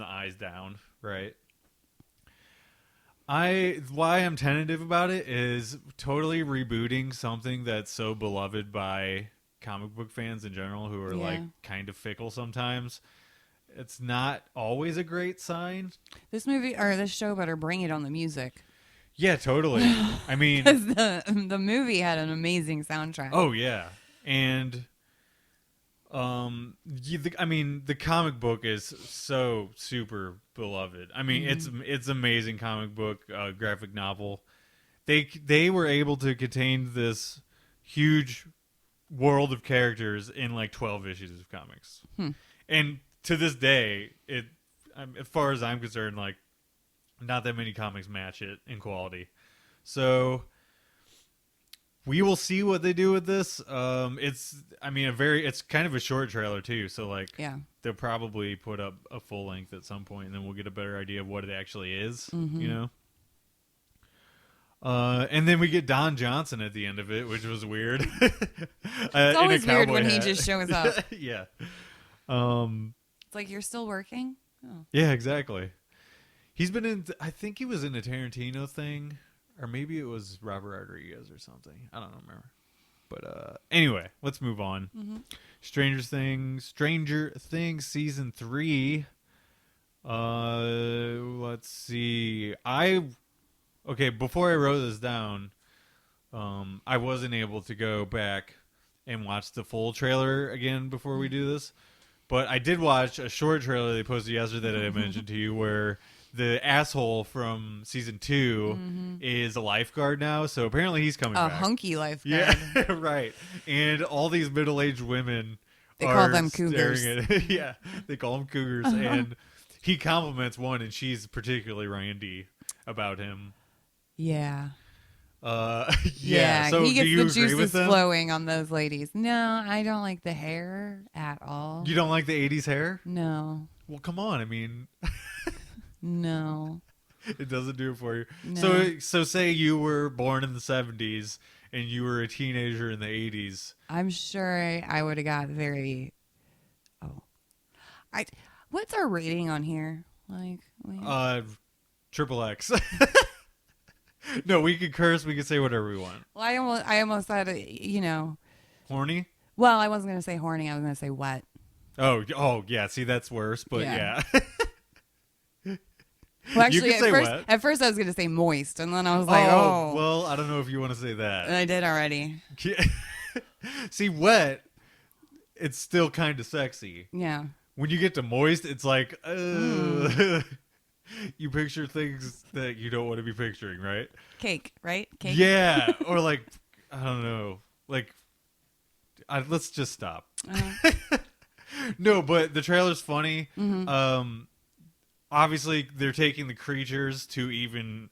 eyes down, right? Why I'm tentative about it is totally rebooting something that's so beloved by comic book fans in general who are kind of fickle sometimes. It's not always a great sign. This movie or this show better bring it on the music. Yeah, totally. I mean, because the movie had an amazing soundtrack. Oh yeah, and the comic book is so super beloved. I mean, it's amazing comic book, graphic novel. They were able to contain this huge world of characters in 12 issues of comics, and to this day, as far as I'm concerned, not that many comics match it in quality. So we will see what they do with this. It's kind of a short trailer too. So they'll probably put up a full length at some point, and then we'll get a better idea of what it actually is. You know. And then we get Don Johnson at the end of it, which was weird. It's always weird when he just shows up. Yeah. It's like you're still working. Oh. Yeah, exactly. He's been in. I think he was in a Tarantino thing. Or maybe it was Robert Rodriguez or something. I don't remember. But anyway, let's move on. Stranger Things season 3. Let's see. Before I wrote this down, I wasn't able to go back and watch the full trailer again before we do this. But I did watch a short trailer they posted yesterday that I mentioned to you where the asshole from season 2 is a lifeguard now, so apparently he's coming back. A hunky lifeguard. Yeah, right. And all these middle-aged women They are call them cougars. staring at yeah, they call them cougars. And he compliments one, and she's particularly randy about him. Yeah. Yeah. So he gets do you the agree with juices them? flowing on those ladies. No, I don't like the hair at all. You don't like the 80s hair? No. Well, come on. I mean, No. it doesn't do it for you. No. So say you were born in the 70s and you were a teenager in the 80s. I'm sure I would have got very. Oh, What's our rating on here? Like, Triple X. No, we can curse. We can say whatever we want. well, I almost said, Horny? Well, I wasn't gonna say horny. I was gonna say wet. Oh, yeah. See, that's worse. But yeah. Well, actually, you can say wet. At first I was gonna say moist, and then I was like, oh. Well, I don't know if you want to say that. I did already. See, wet, it's still kind of sexy. Yeah. When you get to moist, it's like, you picture things that you don't want to be picturing, right? Cake, right? Cake. Yeah, or like, I don't know, like, let's just stop. No, but the trailer's funny. Mm-hmm. Obviously, they're taking the creatures to even,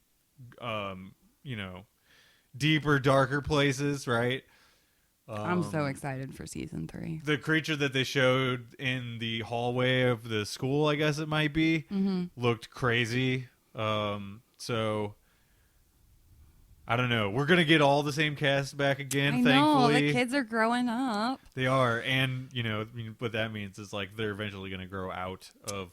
deeper, darker places, right? I'm so excited for season 3. The creature that they showed in the hallway of the school, I guess it might be, looked crazy. So I don't know. We're gonna get all the same cast back again. Thankfully, the kids are growing up. They are, and what that means is like they're eventually gonna grow out of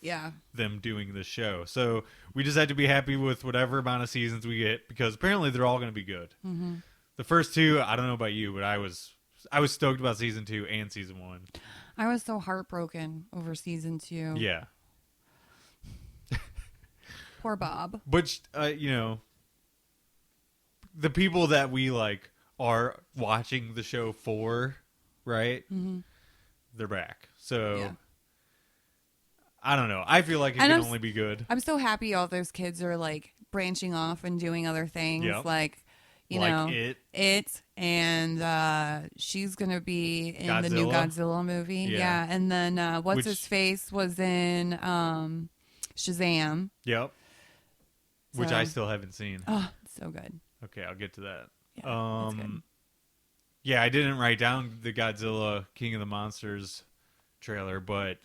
them doing the show. So we just had to be happy with whatever amount of seasons we get because apparently they're all gonna be good. Mm-hmm. The first 2, I don't know about you, but I was stoked about season 2 and season 1. I was so heartbroken over season 2. Yeah. Poor Bob. But the people that we like are watching the show for, right? Mm-hmm. They're back. So I don't know. I feel like it can only be good. I'm so happy all those kids are like branching off and doing other things. Yep. Like it and she's gonna be in the new Godzilla movie. Yeah. And then what's his face was in Shazam. Yep. Which I still haven't seen. Oh, so good. Okay, I'll get to that. Yeah, that's good. Yeah, I didn't write down the Godzilla King of the Monsters trailer, but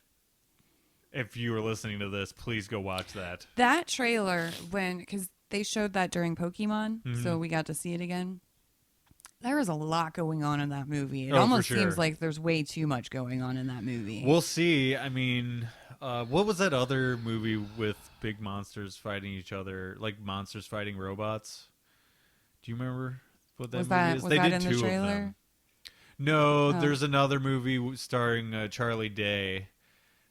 if you were listening to this, please go watch that. That trailer, because they showed that during POKÉMON, so we got to see it again. There was a lot going on in that movie. It almost seems like there's way too much going on in that movie. We'll see. I mean, what was that other movie with big monsters fighting each other, like monsters fighting robots? Do you remember what that movie is? Was that in the trailer? No, there's another movie starring Charlie Day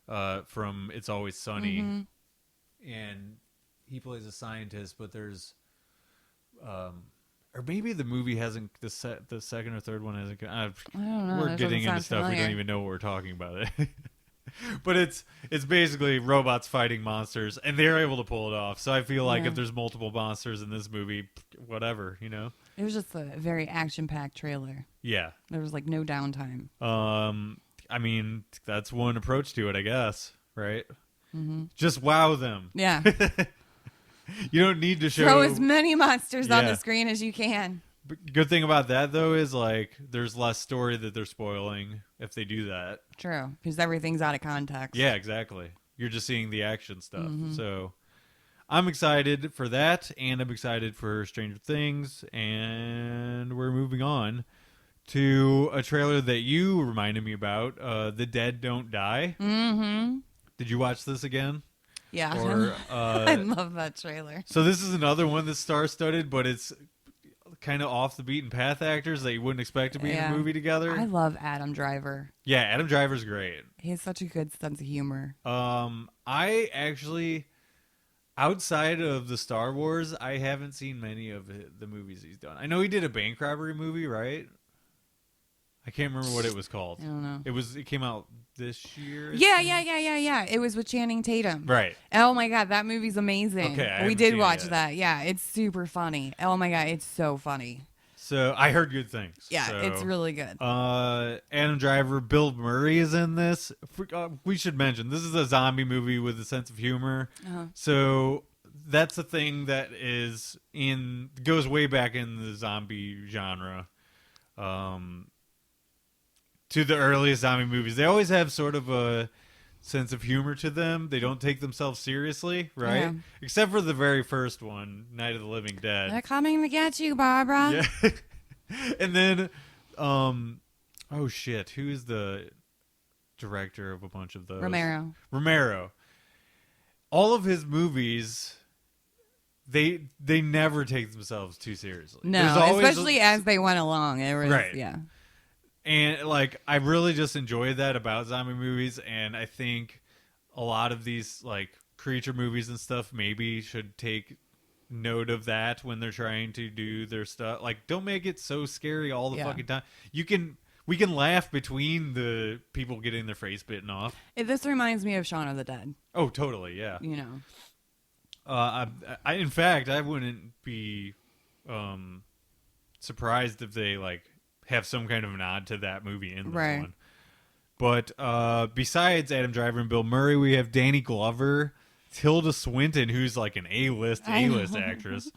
from It's Always Sunny. Mm-hmm. And he plays a scientist, but there's... or maybe the movie hasn't... The second or third one hasn't... I don't know. We're getting into stuff we don't even know what we're talking about. But it's basically robots fighting monsters, and they're able to pull it off. So I feel like if there's multiple monsters in this movie, whatever, It was just a very action-packed trailer. Yeah. There was like no downtime. I mean, that's one approach to it, I guess, right? Mm-hmm. Just wow them. Yeah. You don't need to show... Throw as many monsters on the screen as you can. Good thing about that, though, is like there's less story that they're spoiling if they do that. True, because everything's out of context. Yeah, exactly. You're just seeing the action stuff. Mm-hmm. So I'm excited for that, and I'm excited for Stranger Things, and we're moving on to a trailer that you reminded me about, The Dead Don't Die. Mm-hmm. Did you watch this again? Yeah. I love that trailer. So this is another one that's star-studded, but it's kind of off the beaten path actors that you wouldn't expect to be in a movie together. I love Adam Driver. Yeah, Adam Driver's great. He has such a good sense of humor. I actually, outside of the Star Wars, I haven't seen many of the movies he's done. I know he did a bank robbery movie, right? I can't remember what it was called. I don't know. It came out this year. Yeah. It was with Channing Tatum. Right. Oh my god, that movie's amazing. Okay, we did watch that. Yeah, it's super funny. Oh my god, it's so funny. So I heard good things. Yeah, so, it's really good. Adam Driver, Bill Murray is in this. We should mention this is a zombie movie with a sense of humor. So that's a thing that goes way back in the zombie genre. To the earliest zombie movies, they always have sort of a sense of humor to them. They don't take themselves seriously, right? Yeah. Except for the very first one, Night of the Living Dead. They're coming to get you, Barbara. Yeah. And then, oh shit, who's the director of a bunch of those? Romero. All of his movies, they never take themselves too seriously. No, especially as they went along. It was, right. Yeah. And like, I really just enjoyed that about zombie movies, and I think a lot of these like creature movies and stuff maybe should take note of that when they're trying to do their stuff. Like, don't make it so scary all the fucking time. We can laugh between the people getting their face bitten off. This reminds me of Shaun of the Dead. Oh, totally, yeah. You know. In fact, I wouldn't be surprised if they like have some kind of nod to that movie in this one. But besides Adam Driver and Bill Murray, we have Danny Glover, Tilda Swinton, who's like an A-list actress,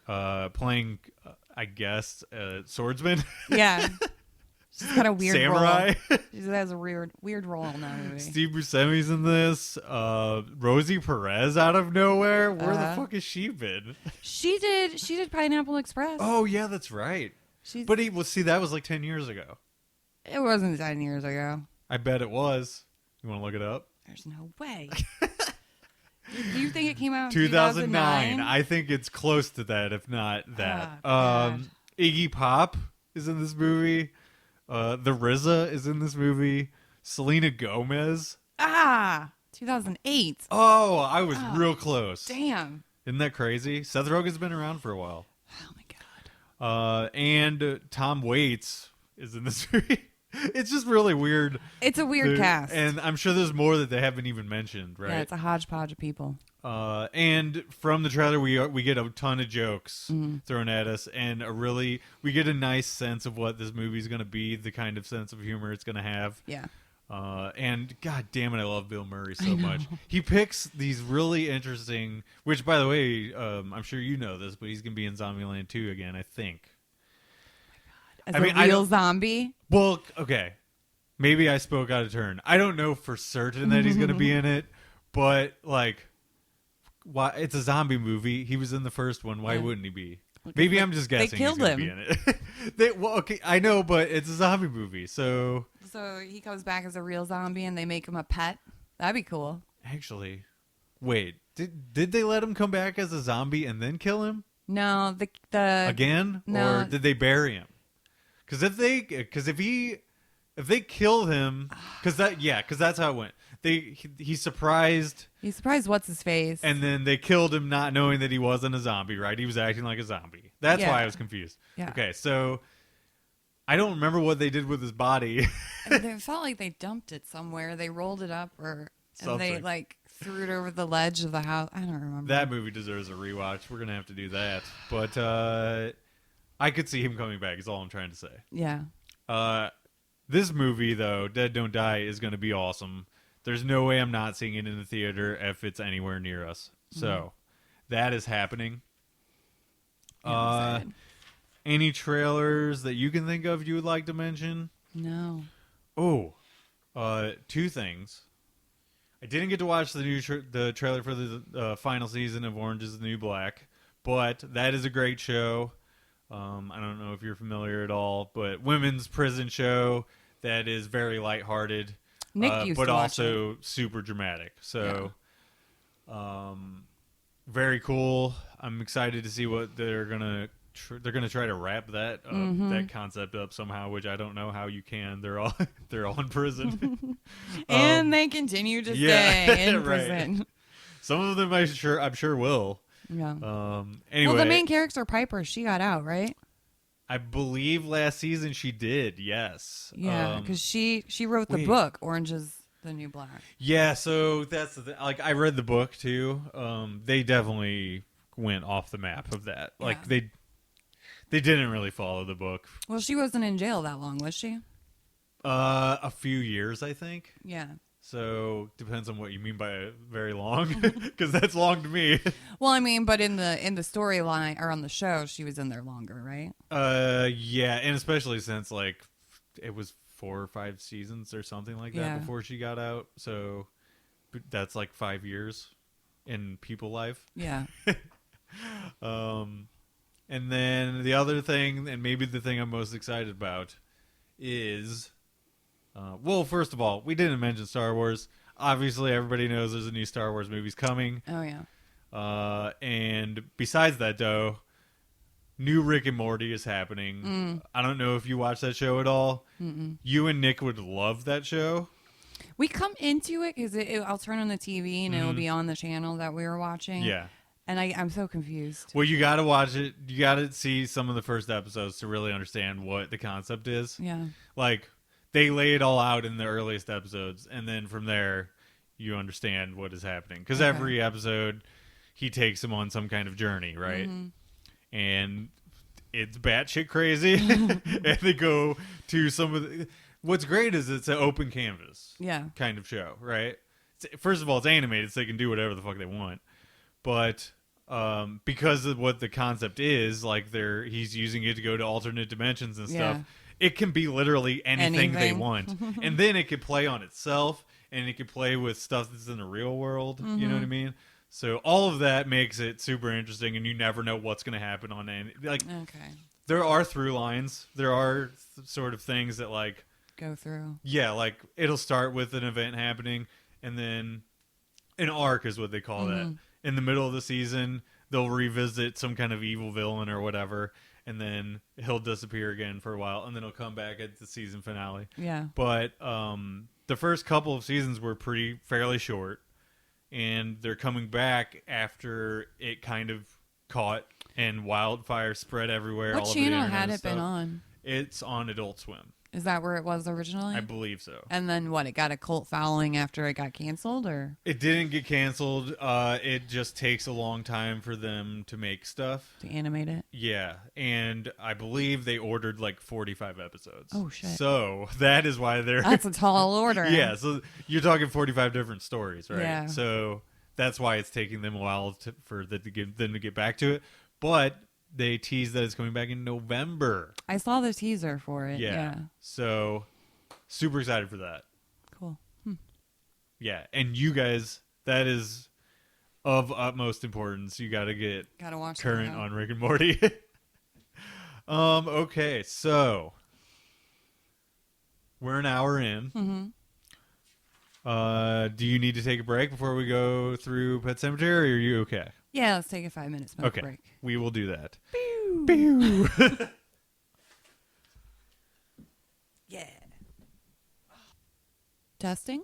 playing, I guess, swordsman. Yeah. She's got a weird samurai. Role. She has a weird role in that movie. Steve Buscemi's in this. Rosie Perez out of nowhere. Where the fuck has she been? She did Pineapple Express. Oh yeah, that's right. But that was like 10 years ago. It wasn't 10 years ago. I bet it was. You want to look it up? There's no way. Do you think it came out in 2009? I think it's close to that, if not that. Iggy Pop is in this movie. The RZA is in this movie. Selena Gomez. 2008. Oh, I was real close. Damn. Isn't that crazy? Seth Rogen's been around for a while. Oh my god. And Tom Waits is in this movie. It's just really weird. It's a weird cast. And I'm sure there's more that they haven't even mentioned, right? Yeah, it's a hodgepodge of people. And from the trailer, we get a ton of jokes thrown at us, and we get a nice sense of what this movie's going to be, the kind of sense of humor it's going to have. Yeah. And god damn it, I love Bill Murray so much. He picks these really interesting, which by the way, I'm sure you know this, but he's going to be in Zombieland 2 again, I think. As a real zombie? Well, okay. Maybe I spoke out of turn. I don't know for certain that he's going to be in it, but like, why? It's a zombie movie. He was in the first one. Why wouldn't he be? Maybe I'm just guessing. They killed he's him. Be in it. Okay, I know, but it's a zombie movie, so he comes back as a real zombie, and they make him a pet. That'd be cool. Actually, wait. Did they let him come back as a zombie and then kill him? No, the again, no. Or did they bury him? Because if they kill him, because that's how it went. He surprised. He surprised what's his face, and then they killed him, not knowing that he wasn't a zombie. Right? He was acting like a zombie. That's why I was confused. Yeah. Okay, so I don't remember what they did with his body. It felt like they dumped it somewhere. They rolled it up, and they like threw it over the ledge of the house. I don't remember. That movie deserves a rewatch. We're gonna have to do that, but I could see him coming back. Is all I'm trying to say. Yeah. This movie though, Dead Don't Die, is gonna be awesome. There's no way I'm not seeing it in the theater if it's anywhere near us. So that is happening. Yeah, any trailers that you can think of you would like to mention? No. Oh, two things. I didn't get to watch the trailer for the final season of Orange is the New Black, but that is a great show. I don't know if you're familiar at all, but women's prison show that is very lighthearted. Nick used but to watch also it. super dramatic. So, very cool. I'm excited to see what they're gonna try to wrap that that concept up somehow, which I don't know how you can. They're all in prison, and they continue to stay in prison. Right. Some of them I'm sure will. Yeah. Anyway, well, the main character Piper, she got out, right? I believe last season she did. Yes. Yeah, because she wrote the book Orange is the New Black. Yeah, so that's the thing. Like, I read the book too. They definitely went off the map of that. Like, Yeah. they didn't really follow the book. Well, she wasn't in jail that long, was she? A few years, I think. Yeah. So depends on what you mean by very long, because that's long to me. Well, I mean, but in the storyline or on the show, she was in there longer, right? Yeah, and especially since like it was 4 or 5 seasons or something like that before she got out. So that's like 5 years in people life. Yeah. And then the other thing, and maybe the thing I'm most excited about, is, well, first of all, we didn't mention Star Wars. Obviously, everybody knows there's a new Star Wars movie coming. Oh, yeah. And besides that, though, new Rick and Morty is happening. I don't know if you watch that show at all. Mm-mm. You and Nick would love that show. We come into it because I'll turn on the TV and it'll be on the channel that we were watching. Yeah. And I'm so confused. Well, you got to watch it. You got to see some of the first episodes to really understand what the concept is. Yeah. Like, they lay it all out in the earliest episodes, and then from there, you understand what is happening. Because every episode, he takes him on some kind of journey, right? Mm-hmm. And it's batshit crazy. And they go to some of the... What's great is it's an open canvas kind of show, right? First of all, it's animated, so they can do whatever the fuck they want. But because of what the concept is, like he's using it to go to alternate dimensions and stuff, it can be literally anything they want. And then it can play on itself, and it can play with stuff that's in the real world. Mm-hmm. You know what I mean? So all of that makes it super interesting, and you never know what's going to happen on any... Like, there are through lines. There are sort of things that, like... Go through. Yeah, like, it'll start with an event happening, and then an arc is what they call that. In the middle of the season, they'll revisit some kind of evil villain or whatever, and then he'll disappear again for a while, and then he'll come back at the season finale. Yeah. But the first couple of seasons were fairly short, and they're coming back after it kind of caught and wildfire spread everywhere. What channel had it been on? It's on Adult Swim. Is that where it was originally? I believe so. And then what? It got a cult following after it got canceled, or? It didn't get canceled. It just takes a long time for them to make stuff. To animate it? Yeah. And I believe they ordered like 45 episodes. Oh, shit. So that is why they're... That's a tall order. Yeah. So you're talking 45 different stories, right? Yeah. So that's why it's taking them a while for them to get back to it. But... they teased that it's coming back in November. I saw the teaser for it. Yeah. So, super excited for that. Cool. Yeah. And you guys, that is of utmost importance. You got to get watch current on Rick and Morty. Okay. So, we're an hour in. Do you need to take a break before we go through Pet Sematary, or are you okay? Yeah, let's take a 5-minute smoke break. We will do that. Pew! Pew! Yeah. Testing?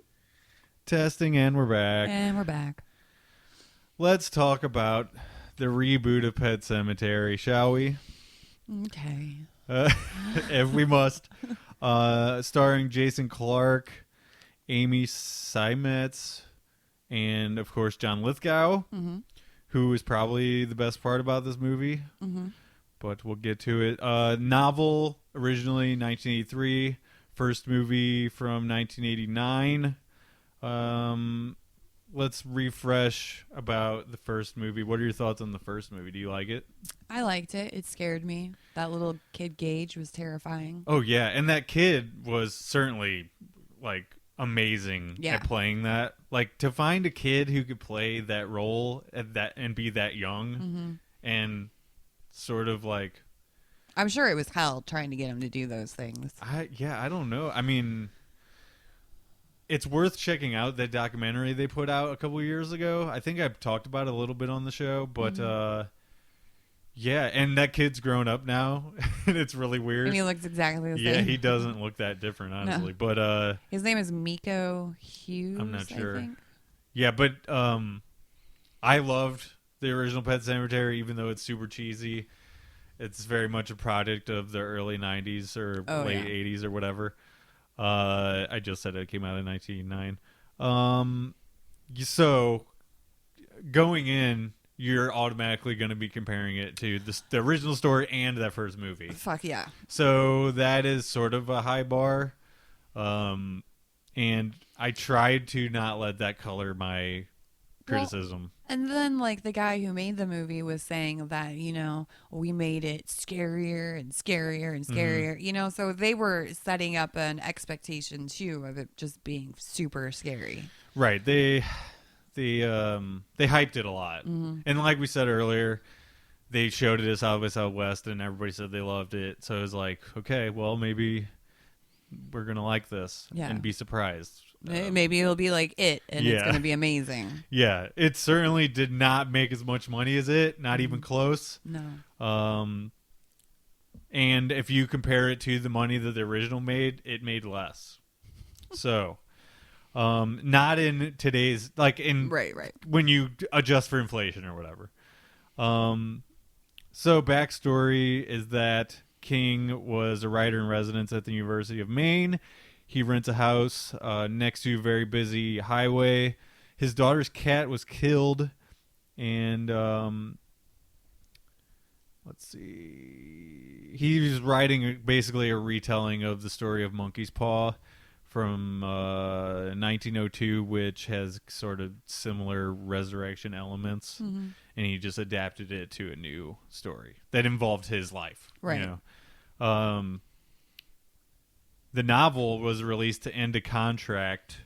Testing, and we're back. And we're back. Let's talk about the reboot of Pet Sematary, shall we? Okay. If we must. Starring Jason Clarke, Amy Seimetz, and, of course, John Lithgow. Who is probably the best part about this movie, but we'll get to it. Novel, originally 1983, first movie from 1989. Let's refresh about the first movie. What are your thoughts on the first movie? Do you like it? I liked it. It scared me. That little kid Gage was terrifying. Oh, yeah, and that kid was certainly, like... amazing at playing that. Like, to find a kid who could play that role and be that young and sort of like... I'm sure it was hell trying to get him to do those things. I don't know. I mean, it's worth checking out that documentary they put out a couple years ago. I think I've talked about it a little bit on the show, but yeah, and that kid's grown up now, and it's really weird. And he looks exactly the same. Yeah, he doesn't look that different, honestly. No. But his name is Miko Hughes. I'm not sure. I think. Yeah, but I loved the original Pet Sematary, even though it's super cheesy. It's very much a product of the early 90s or late 80s or whatever. I just said it came out in 1999. So going in, you're automatically going to be comparing it to the original story and that first movie. Fuck yeah. So that is sort of a high bar. And I tried to not let that color my criticism. Well, and then, like, the guy who made the movie was saying that, we made it scarier and scarier and scarier, so they were setting up an expectation, too, of it just being super scary. Right. They hyped it a lot. And like we said earlier, they showed it at South by Southwest, and everybody said they loved it. So it was like, okay, well, maybe we're going to like this and be surprised. Maybe it'll be like it, and it's going to be amazing. Yeah, it certainly did not make as much money as it, not even close. No. And if you compare it to the money that the original made, it made less. So, not in today's, like in right when you adjust for inflation or whatever. So backstory is that King was a writer in residence at the University of Maine. He rents a house next to a very busy highway. His daughter's cat was killed, and let's see. He was writing basically a retelling of the story of Monkey's Paw from 1902, which has sort of similar resurrection elements, and he just adapted it to a new story that involved his life. Right. The novel was released to end a contract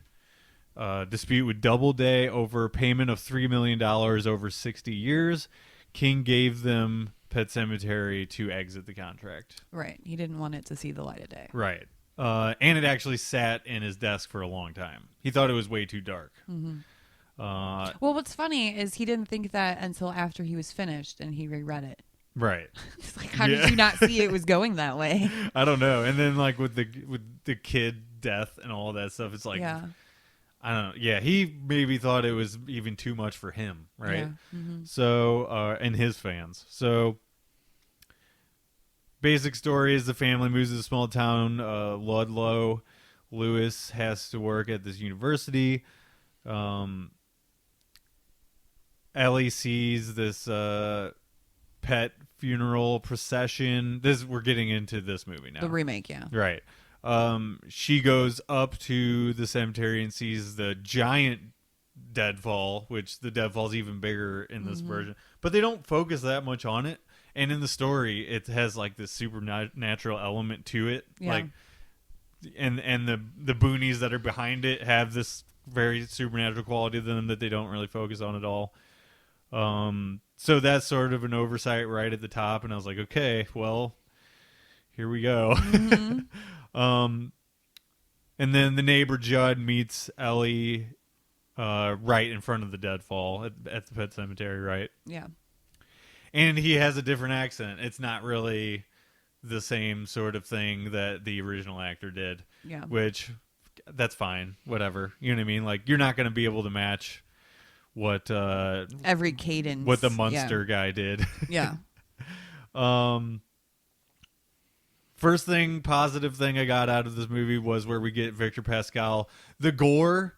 dispute with Doubleday over a payment of $3 million over 60 years. King gave them Pet Sematary to exit the contract. Right. He didn't want it to see the light of day. Right. And it actually sat in his desk for a long time. He thought it was way too dark. Well, what's funny is he didn't think that until after he was finished and he reread it. Right. It's like, how did you not see it was going that way? I don't know. And then like with the kid death and all that stuff, it's like, I don't know. Yeah, he maybe thought it was even too much for him, right? Yeah. So, and his fans. So, basic story is the family moves to the small town Ludlow. Lewis has to work at this university. Ellie sees this pet funeral procession. We're getting into this movie now. The remake, yeah. Right. She goes up to the cemetery and sees the giant deadfall, which the deadfall's even bigger in this version. But they don't focus that much on it. And in the story, it has like this supernatural element to it. Yeah. Like, and the boonies that are behind it have this very supernatural quality to them that they don't really focus on at all. So that's sort of an oversight right at the top, and I was like, okay, well, here we go. And then the neighbor Judd meets Ellie right in front of the deadfall at the Pet Sematary, right? Yeah. And he has a different accent. It's not really the same sort of thing that the original actor did. Yeah. Which, that's fine. Whatever. You know what I mean? Like, you're not going to be able to match what every cadence, what the Munster guy did. Yeah. First thing, positive thing I got out of this movie was where we get Victor Pascal. The gore,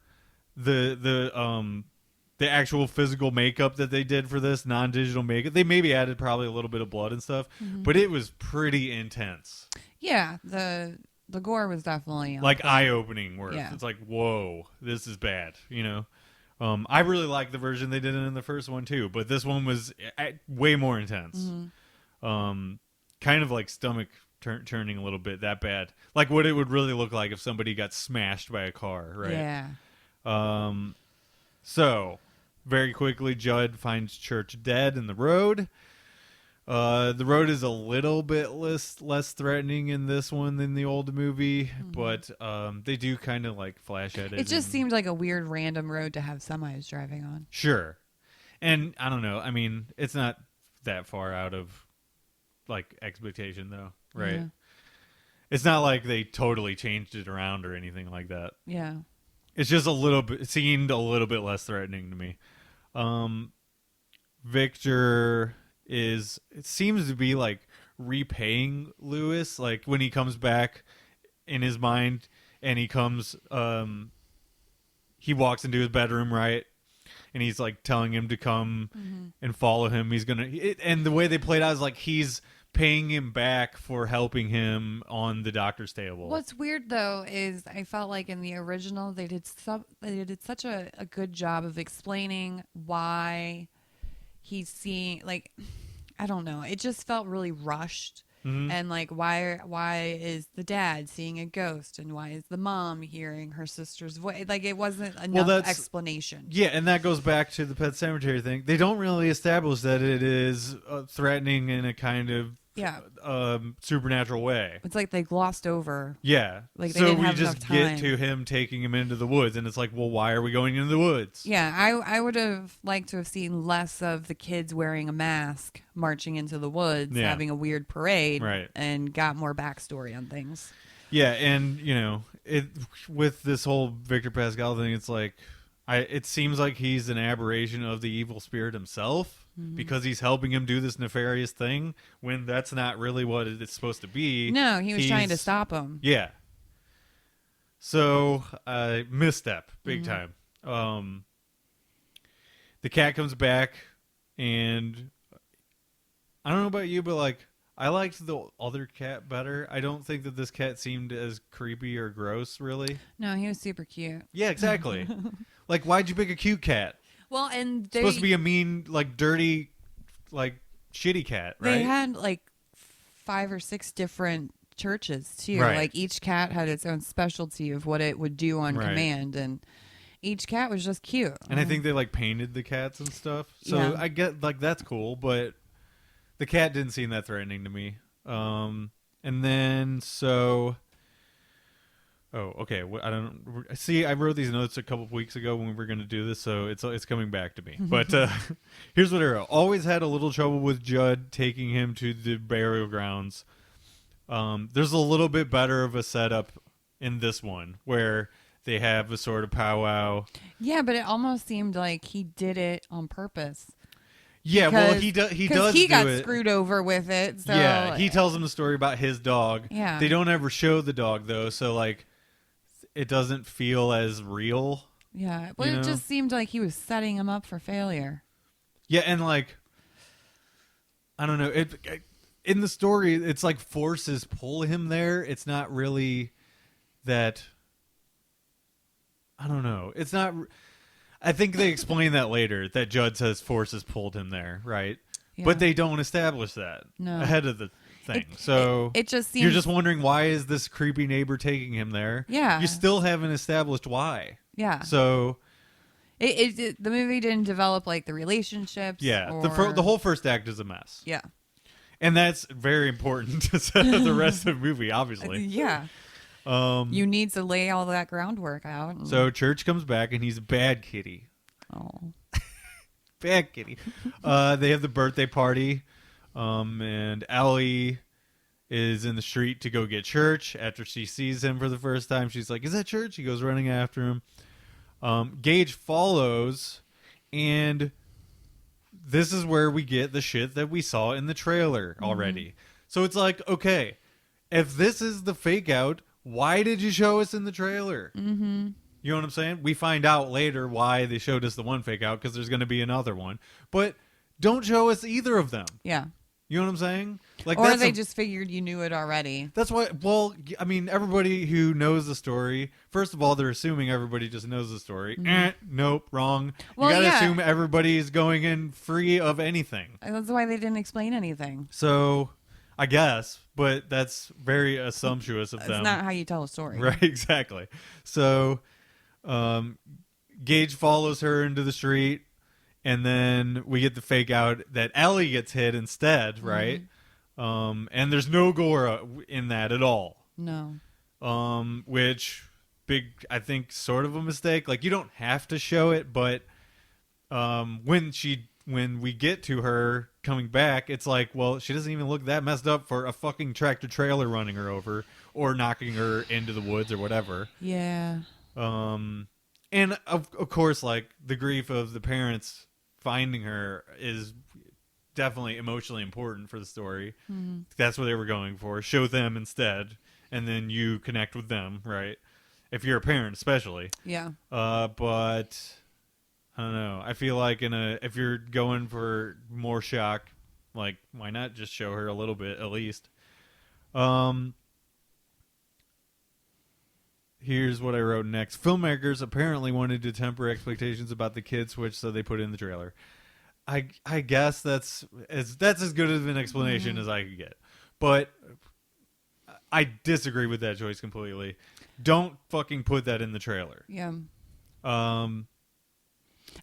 the actual physical makeup that they did for this, non-digital makeup. They maybe added probably a little bit of blood and stuff, but it was pretty intense. Yeah, the gore was definitely like eye-opening work. Yeah. It's like, whoa, this is bad, you know? I really like the version they did in the first one too, but this one was way more intense. Kind of like stomach turning a little bit, that bad. Like what it would really look like if somebody got smashed by a car, right? Yeah. So, very quickly, Judd finds Church dead in the road. The road is a little bit less threatening in this one than the old movie, but they do kind of like flash at it. It just seemed like a weird random road to have semis driving on. Sure. And I don't know. I mean, it's not that far out of like expectation though, right? Yeah. It's not like they totally changed it around or anything like that. Yeah. It's just it seemed a little bit less threatening to me. Victor it seems to be like repaying Lewis, like when he comes back in his mind and he comes he walks into his bedroom, right? And he's like telling him to come and follow him. He's gonna and the way they played out is like he's paying him back for helping him on the doctor's table. What's weird though is I felt like in the original they did such a good job of explaining why he's seeing, like, I don't know, it just felt really rushed. And like why is the dad seeing a ghost and why is the mom hearing her sister's voice? Like it wasn't enough explanation. Yeah, and that goes back to the Pet Sematary thing. They don't really establish that it is threatening in a kind of supernatural way. It's like they glossed over. Yeah. Like they so didn't we have just enough time. get to him taking him into the woods, and it's like, well, why are we going into the woods? Yeah, I would have liked to have seen less of the kids wearing a mask marching into the woods, having a weird parade, right, and got more backstory on things. Yeah, and with this whole Victor Pascal thing, it's like it seems like he's an aberration of the evil spirit himself. Because he's helping him do this nefarious thing when that's not really what it's supposed to be. No, he was trying to stop him. Yeah. So, misstep, big time. The cat comes back, and I don't know about you, but like I liked the other cat better. I don't think that this cat seemed as creepy or gross, really. No, he was super cute. Yeah, exactly. Like, why'd you pick a cute cat? Well, and it's supposed to be a mean, like, dirty, like, shitty cat, right? They had, like, 5 or 6 different churches, too. Right. Like, each cat had its own specialty of what it would do on command, and each cat was just cute. And I think they, like, painted the cats and stuff. So I get, like, that's cool, but the cat didn't seem that threatening to me. And then, so... Oh, okay. I don't see. I wrote these notes a couple of weeks ago when we were going to do this, so it's coming back to me. But here's what I wrote: always had a little trouble with Judd taking him to the burial grounds. There's a little bit better of a setup in this one where they have a sort of powwow. Yeah, but it almost seemed like he did it on purpose. Yeah, well, he does. He got screwed over with it. So. Yeah, he tells him the story about his dog. Yeah, they don't ever show the dog though, so like. It doesn't feel as real. Yeah, but it just seemed like he was setting him up for failure. Yeah, and like, I don't know. In the story, it's like forces pull him there. It's not really that. I don't know. It's not. I think they explain that later. That Judd says forces pulled him there, right? Yeah. But they don't establish that ahead of the thing. It just seems you're just wondering, why is this creepy neighbor taking him there? Yeah, you still haven't established why. Yeah, so the movie didn't develop like the relationships. Yeah, the whole first act is a mess. Yeah, and that's very important to set up the rest of the movie. Obviously, yeah. You need to lay all that groundwork out. So Church comes back and he's a bad kitty. Oh, bad kitty. They have the birthday party. And Ellie is in the street to go get Church. After she sees him for the first time, she's like, "Is that Church?" He goes running after him. Gage follows, and this is where we get the shit that we saw in the trailer already. So it's like, okay, if this is the fake out, why did you show us in the trailer? You know what I'm saying? We find out later why they showed us the one fake out, because there's going to be another one. But don't show us either of them. Yeah. You know what I'm saying? Like, or they just figured you knew it already. That's why. Well, I mean, everybody who knows the story. First of all, they're assuming everybody just knows the story. Nope, wrong. Well, you gotta assume everybody's going in free of anything. That's why they didn't explain anything. So, I guess, but that's very assumptuous of them. That's not how you tell a story, right? Exactly. So, Gage follows her into the street. And then we get the fake out that Ellie gets hit instead, right? And there's no gore in that at all. No. Which, I think, sort of a mistake. Like, you don't have to show it, but when we get to her coming back, it's like, well, she doesn't even look that messed up for a fucking tractor trailer running her over or knocking her into the woods or whatever. Yeah. And of course, like, the grief of the parents finding her is definitely emotionally important for the story. Mm-hmm. That's what they were going for. Show them instead, and then you connect with them, right? If you're a parent, especially. Yeah. But I don't know. I feel like if you're going for more shock, like why not just show her a little bit at least? Here's what I wrote next. Filmmakers apparently wanted to temper expectations about the kid switch, so they put it in the trailer. I guess that's as good of an explanation as I could get. But I disagree with that choice completely. Don't fucking put that in the trailer. Yeah.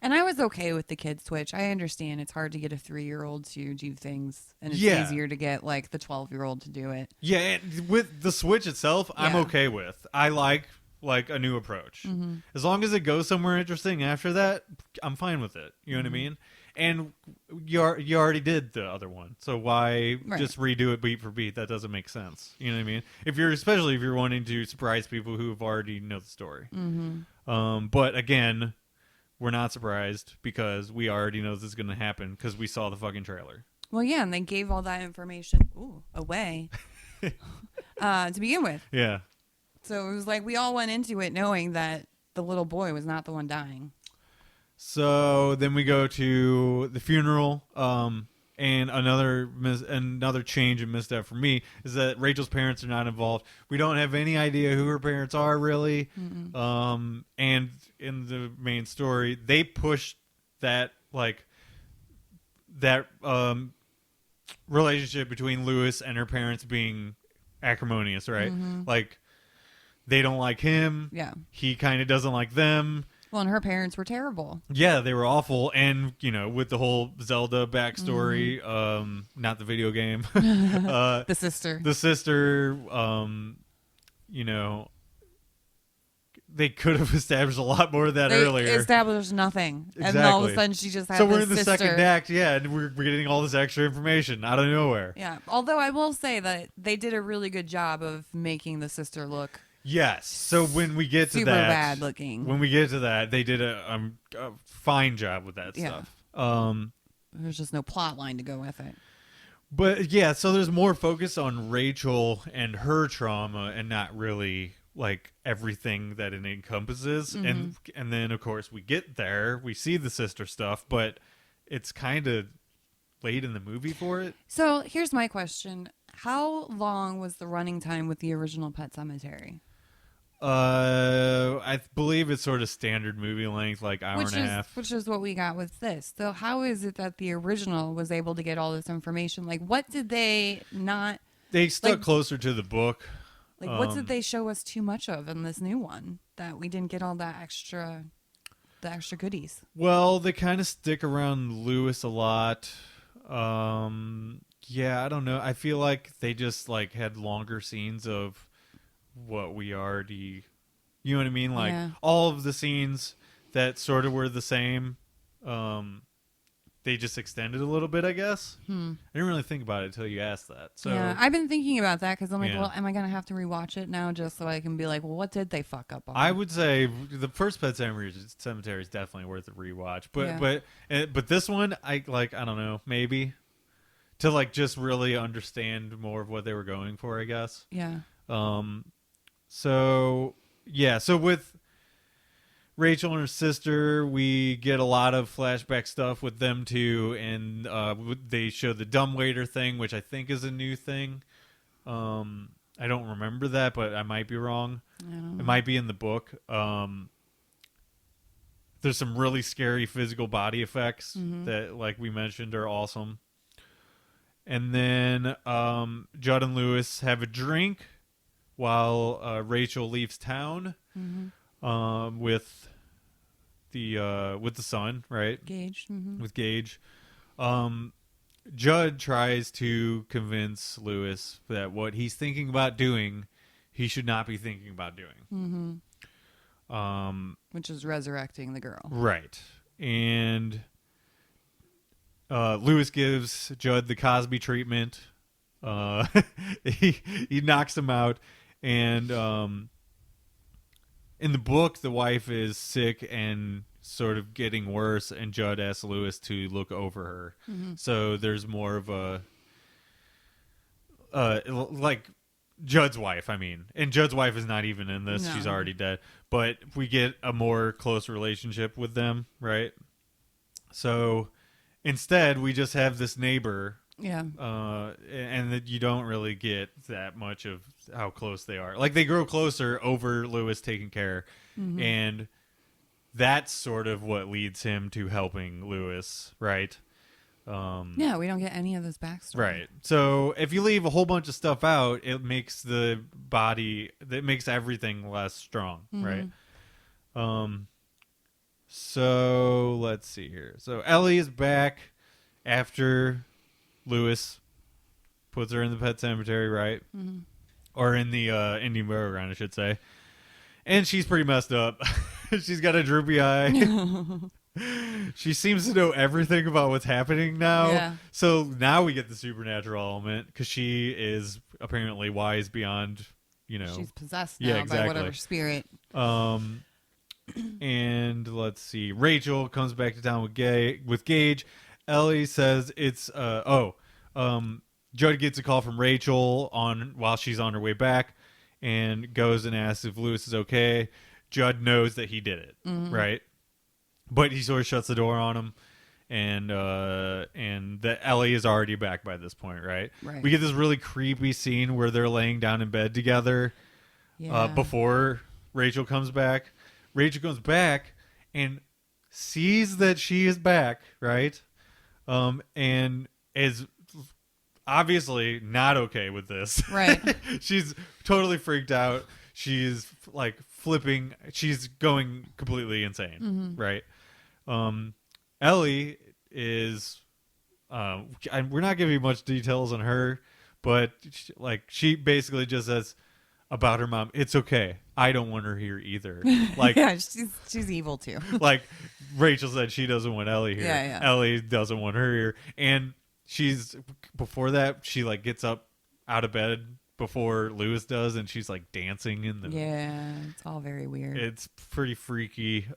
And I was okay with the kid switch. I understand it's hard to get a 3-year-old to do things, and it's easier to get like the 12-year-old to do it. Yeah, and with the switch itself, I'm okay with. I like a new approach. Mm-hmm. As long as it goes somewhere interesting after that, I'm fine with it. You know what I mean? And you already did the other one, so why just redo it beat for beat? That doesn't make sense. You know what I mean? Especially if you're wanting to surprise people who have already know the story. Mm-hmm. But again, we're not surprised because we already know this is going to happen because we saw the fucking trailer. Well, yeah, and they gave all that information away to begin with. Yeah. So it was like we all went into it knowing that the little boy was not the one dying. So then we go to the funeral, and another change and misstep for me is that Rachel's parents are not involved. We don't have any idea who her parents are really. And in the main story, they pushed that relationship between Lewis and her parents being acrimonious, right? Like they don't like him. Yeah. He kind of doesn't like them. Well, and her parents were terrible. Yeah, they were awful. And, with the whole Zelda backstory, not the video game. The sister. The sister, they could have established a lot more of that earlier. They established nothing. Exactly. And then all of a sudden she just had So this we're in the sister. second act, yeah, and we're getting all this extra information out of nowhere. Yeah. Although I will say that they did a really good job of making the sister look Yes. So when we get to super that, bad looking. When we get to that, they did a fine job with that stuff. There's just no plot line to go with it. But yeah, so there's more focus on Rachel and her trauma, and not really like everything that it encompasses. And then of course we get there, we see the sister stuff, but it's kind of late in the movie for it. So here's my question: how long was the running time with the original Pet Sematary? I believe it's sort of standard movie length, like hour and a half. Which is what we got with this. So how is it that the original was able to get all this information? Like, what did they not... They stuck closer to the book. Like, what did they show us too much of in this new one that we didn't get all the extra goodies? Well, they kind of stick around Lewis a lot. Yeah, I don't know. I feel like they just had longer scenes of what we already, you know what I mean? Like all of the scenes that sort of were the same, they just extended a little bit, I guess. I didn't really think about it until you asked that. So yeah, I've been thinking about that because I'm like, well, am I going to have to rewatch it now just so I can be like, well, what did they fuck up on? I would say the first Pet Sematary is definitely worth a rewatch, but this one, I don't know, maybe to just really understand more of what they were going for, I guess. Yeah. So with Rachel and her sister, we get a lot of flashback stuff with them too, and they show the dumbwaiter thing, which I think is a new thing. I don't remember that, but I might be wrong. It might be in the book. There's some really scary physical body effects that, like we mentioned, are awesome. And then Judd and Lewis have a drink while Rachel leaves town with the son, right? Gage. With Gage. Judd tries to convince Lewis that what he's thinking about doing, he should not be thinking about doing. Which is resurrecting the girl. Right. And Lewis gives Judd the Cosby treatment. He knocks him out, and in the book, the wife is sick and sort of getting worse, and Judd asks Lewis to look over her. Mm-hmm. So there's more of a like Judd's wife. I mean, and Judd's wife is not even in this; she's already dead. But we get a more close relationship with them, right? So instead, we just have this neighbor. Yeah. And that you don't really get that much of how close they are. Like, they grow closer over Lewis taking care, and that's sort of what leads him to helping Lewis, right? Yeah, we don't get any of this backstory. Right. So if you leave a whole bunch of stuff out, it makes the body, it makes everything less strong, right? So let's see here. So Ellie is back after Lewis puts her in the pet cemetery, right? Or in the Indian burial ground, I should say. And she's pretty messed up. She's got a droopy eye. She seems to know everything about what's happening now. Yeah. So now we get the supernatural element because she is apparently wise beyond, She's possessed now by whatever spirit. And let's see. Rachel comes back to town with Gage. Ellie says it's Judd gets a call from Rachel while she's on her way back, and goes and asks if Lewis is okay. Judd knows that he did it, right? But he sort of shuts the door on him, and that Ellie is already back by this point, right? We get this really creepy scene where they're laying down in bed together before Rachel comes back. Rachel comes back and sees that she is back, right? And is obviously not okay with this. Right. She's totally freaked out. She's like flipping. She's going completely insane, right? Ellie is, we're not giving you much details on her, but she basically just says about her mom, it's okay. I don't want her here either. Like, yeah, she's evil too. Like Rachel said, she doesn't want Ellie here. Yeah. Ellie doesn't want her here. And before that, she like gets up out of bed before Lewis does, and she's like dancing in the. Yeah, it's all very weird. It's pretty freaky.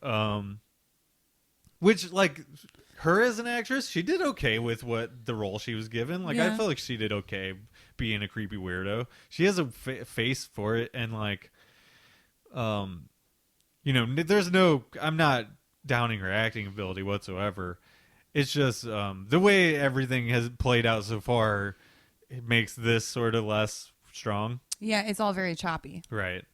Which, like, her as an actress, she did okay with the role she was given. Like, I feel like she did okay being a creepy weirdo. She has a face for it, and like, there's no. I'm not downing her acting ability whatsoever. It's just the way everything has played out so far, it makes this sort of less strong. Yeah, it's all very choppy. Right.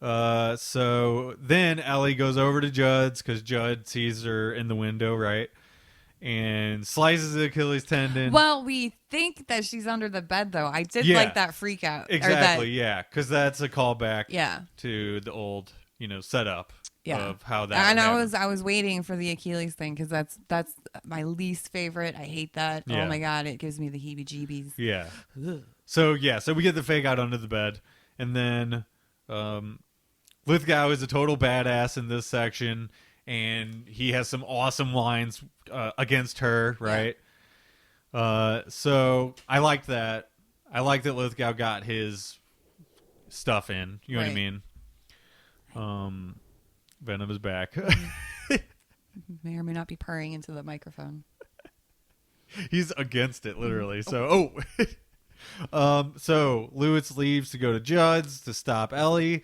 So then Ellie goes over to Judd's because Judd sees her in the window, right? And slices the Achilles tendon. Well, we think that she's under the bed, though. I did like that freak out. Exactly, yeah. Because that's a callback Yeah. to the old, setup of how that And happened. I was waiting for the Achilles thing because that's my least favorite. I hate that. Yeah. Oh, my God. It gives me the heebie-jeebies. Yeah. So we get the fake out under the bed. And then Lithgow is a total badass in this section. And he has some awesome lines against her, right? Yeah. So I like that. I like that Lithgow got his stuff in. You know what I mean? Venom is back. May or may not be purring into the microphone. He's against it, literally. So, so Lewis leaves to go to Judd's to stop Ellie.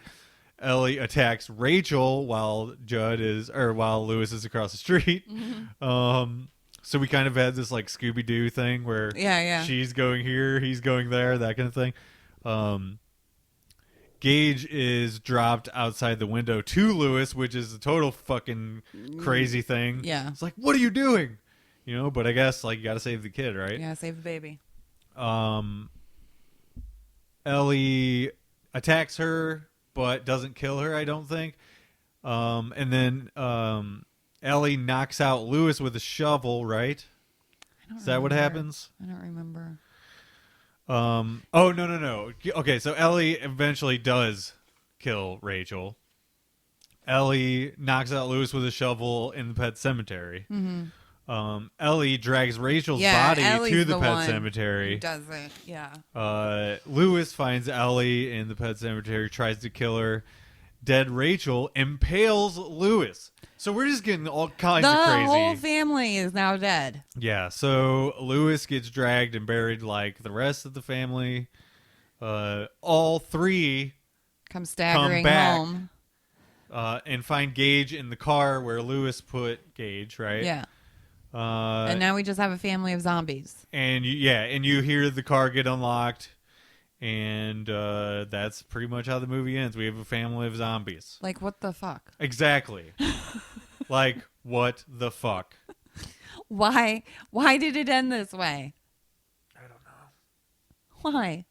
Ellie attacks Rachel while Lewis is across the street. So we kind of had this like Scooby-Doo thing where she's going here, he's going there, that kind of thing. Gage is dropped outside the window to Lewis, which is a total fucking crazy thing. Yeah. It's like, what are you doing? But I guess like you got to save the kid, right? Yeah, save the baby. Ellie attacks her, but doesn't kill her, I don't think. And then Ellie knocks out Lewis with a shovel, right? Is that what happens? I don't remember. Oh, no. Okay, so Ellie eventually does kill Rachel. Ellie knocks out Lewis with a shovel in the pet cemetery. Ellie drags Rachel's body to the pet cemetery. Does it? Yeah. Lewis finds Ellie in the pet cemetery, tries to kill her, dead Rachel impales Lewis. So we're just getting all kinds of The crazy. whole family is now dead. Yeah, so Lewis gets dragged and buried like the rest of the family. All three Come staggering back, home. And find Gage in the car where Lewis put Gage, right? Yeah. And And now we just have a family of zombies. And you hear the car get unlocked, and that's pretty much how the movie ends. We have a family of zombies. Like, what the fuck? Exactly. Like, what the fuck? Why? Why did it end this way? I don't know. Why?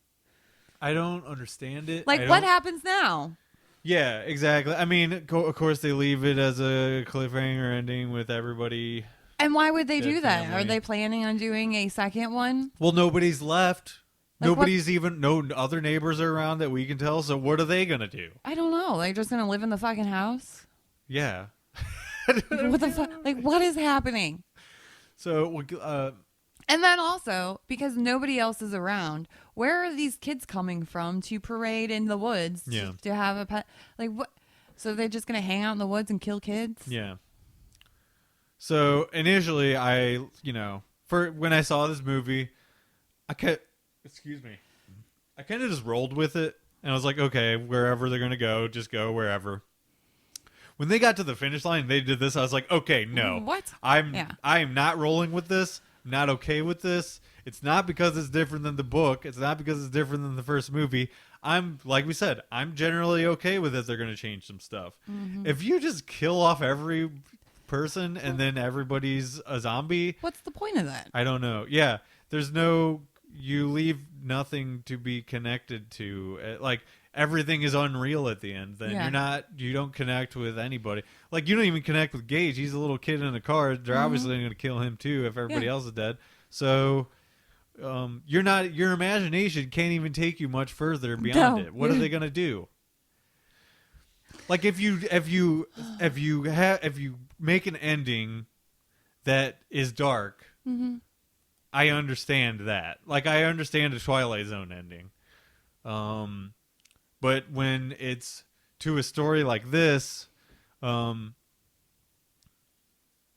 I don't understand it. Like, what happens now? Yeah, exactly. I mean, of course, they leave it as a cliffhanger ending with everybody. And why would they do that? Family. Are they planning on doing a second one? Well, nobody's left. Like Nobody's even, no other neighbors are around that we can tell. So what are they going to do? I don't know. They're just going to live in the fucking house? Yeah. What the fuck? Like, what is happening? So, and then also, because nobody else is around, where are these kids coming from to parade in the woods to have a pet? Like, what? So they're just going to hang out in the woods and kill kids? Yeah. So initially, for when I saw this movie, I kind of just rolled with it, and I was like, okay, wherever they're gonna go, just go wherever. When they got to the finish line, and they did this. I was like, okay, no, what? I am not rolling with this. I'm not okay with this. It's not because it's different than the book. It's not because it's different than the first movie. Like we said, I'm generally okay with it. They're gonna change some stuff. Mm-hmm. If you just kill off every person and then everybody's a zombie, what's the point of that? I don't know. Yeah, you leave nothing to be connected to. Like, everything is unreal at the end. Then you don't connect with anybody. Like, you don't even connect with Gage. He's a little kid in a car. They're obviously going to kill him too if everybody else is dead. So your imagination can't even take you much further beyond it. What are they going to do? Like, if you make an ending that is dark, I understand that. Like, I understand a Twilight Zone ending. But when it's to a story like this, Pet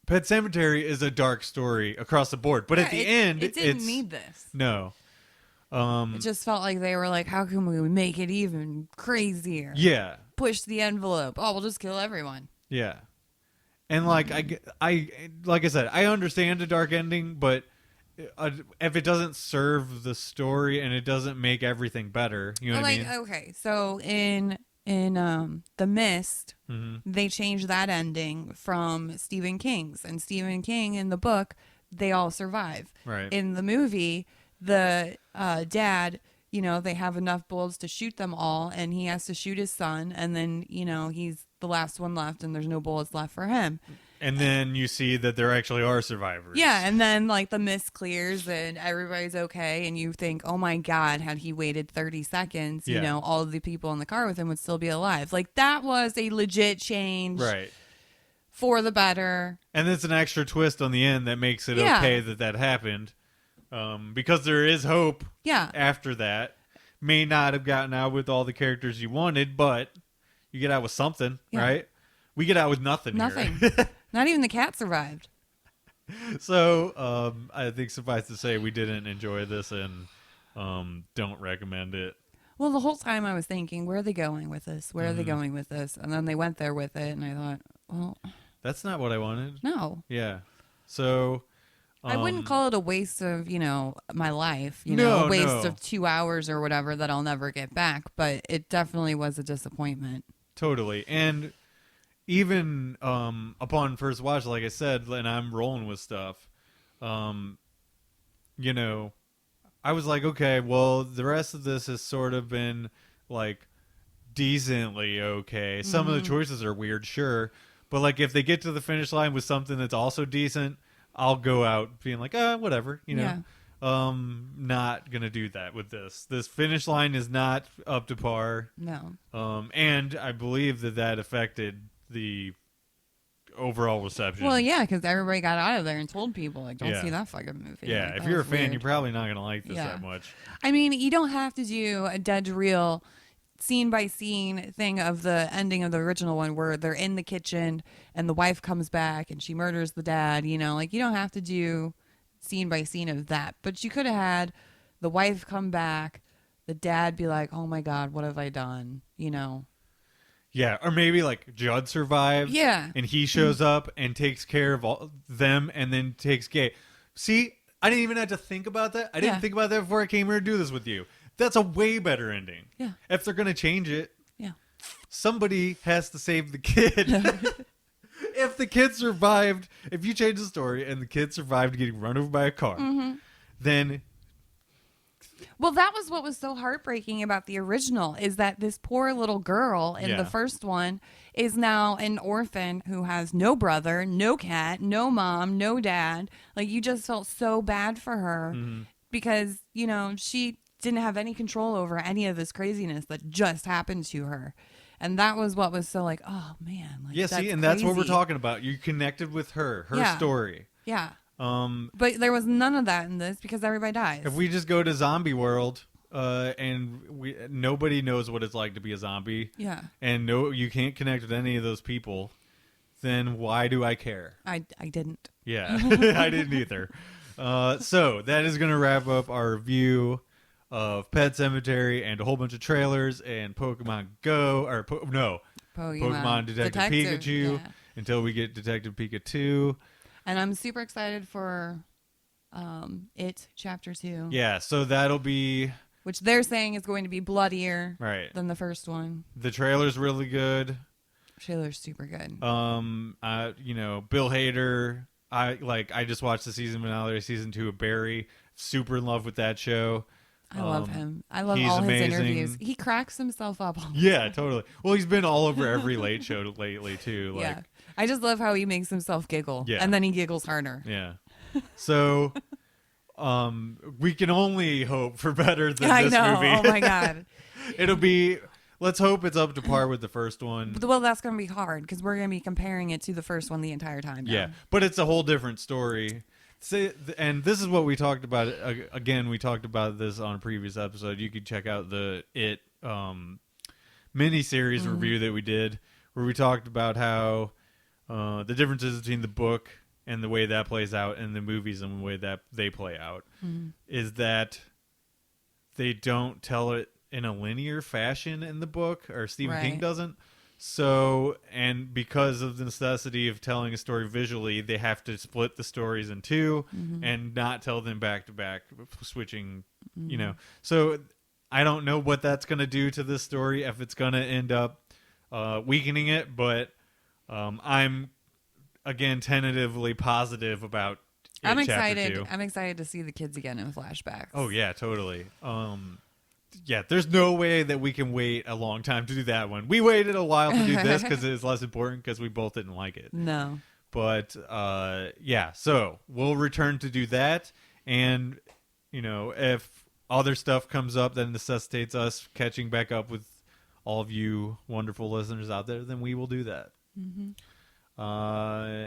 Sematary is a dark story across the board. But at the end, it didn't need this. No. It just felt like they were like, how can we make it even crazier? Yeah. Push the envelope. Oh, we'll just kill everyone. Yeah. And like like I said, I understand a dark ending, but if it doesn't serve the story and it doesn't make everything better, you know what I mean? Okay, so in The Mist, they changed that ending from Stephen King's, and Stephen King in the book, they all survive. Right. In the movie, the dad, they have enough bullets to shoot them all, and he has to shoot his son, and then he's the last one left, and there's no bullets left for him. And then you see that there actually are survivors. Yeah, and then like the mist clears and everybody's okay, and you think, oh my God, had he waited 30 seconds, all of the people in the car with him would still be alive. Like, that was a legit change, right, for the better. And it's an extra twist on the end that makes it okay that happened, because there is hope. Yeah. After that, may not have gotten out with all the characters you wanted, but you get out with something, right? We get out with nothing. Here. Not even the cat survived. So, I think suffice to say, we didn't enjoy this and don't recommend it. Well, the whole time I was thinking, where are they going with this? Where are they going with this? And then they went there with it, and I thought, well... That's not what I wanted. No. Yeah. So... I wouldn't call it a waste of, my life, a waste of 2 hours or whatever that I'll never get back, but it definitely was a disappointment. Totally. And... even upon first watch, like I said, and I'm rolling with stuff, I was like, okay, well, the rest of this has sort of been, like, decently okay. Some of the choices are weird, sure. But, like, if they get to the finish line with something that's also decent, I'll go out being like, whatever, Yeah. Not going to do that with this. This finish line is not up to par. No. And I believe that affected the overall reception. Well, yeah, because everybody got out of there and told people, like, don't see that fucking movie. Yeah, like, if you're a fan, weird. you're probably not going to like this that much. I mean, you don't have to do a dead to real scene by scene thing of the ending of the original one where they're in the kitchen and the wife comes back and she murders the dad. You know, like you don't have to do scene by scene of that, but you could have had the wife come back, the dad be like, "Oh my God, what have I done?" You know. Yeah, or maybe like Judd survives. Yeah. And he shows up and takes care of all them and then takes Gay. See, I didn't even have to think about that. I didn't think about that before I came here to do this with you. That's a way better ending. Yeah. If they're going to change it, Yeah. somebody has to save the kid. If the kid survived, if you change the story and the kid survived getting run over by a car, then... Well, that was what was so heartbreaking about the original, is that this poor little girl in the first one is now an orphan who has no brother, no cat, no mom, no dad. Like, you just felt so bad for her because, you know, she didn't have any control over any of this craziness that just happened to her. And that was what was so like, oh, man. Like, yeah, see, and that's what we're talking about. You connected with her story. Yeah. But there was none of that in this because everybody dies. If we just go to zombie world, and nobody knows what it's like to be a zombie, and you can't connect with any of those people, then why do I care? I didn't. Yeah, I didn't either. So that is going to wrap up our review of Pet Sematary and a whole bunch of trailers and Pokemon Go, or Pokemon Detective Pikachu, until we get Detective Pikachu. And I'm super excited for It Chapter 2. Yeah, so that'll be... Which they're saying is going to be bloodier than the first one. The trailer's really good. Trailer's super good. You know, Bill Hader. I just watched the season finale of season 2 of Barry. Super in love with that show. I love him. I love all his interviews. He cracks himself up. Yeah, totally. Well, he's been all over every Late Show lately too. Like, yeah. I just love how he makes himself giggle. Yeah. And then he giggles harder. Yeah. So we can only hope for better than this movie. Oh my God. It'll be, let's hope it's up to par with the first one. Well, that's going to be hard because we're going to be comparing it to the first one the entire time now. Yeah. But it's a whole different story. And this is what we talked about. Again, we talked about this on a previous episode. You could check out the It mini-series review that we did, where we talked about how the differences between the book and the way that plays out and the movies and the way that they play out is that they don't tell it in a linear fashion in the book, or Stephen King doesn't. So, and because of the necessity of telling a story visually, they have to split the stories in two and not tell them back to back, switching, you know. So I don't know what that's going to do to this story, if it's going to end up weakening it, but I'm, again, tentatively positive about I'm excited. Chapter 2. I'm excited to see the kids again in flashbacks. Oh, yeah, totally. Yeah, there's no way that we can wait a long time to do that one. We waited a while to do this because it is less important because we both didn't like it. No. But, yeah, so we'll return to do that. And, you know, if other stuff comes up that necessitates us catching back up with all of you wonderful listeners out there, then we will do that.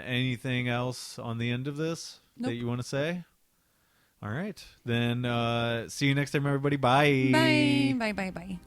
Anything else on the end of this that you want to say? All right. Then see you next time, everybody. Bye. Bye. Bye. Bye. Bye.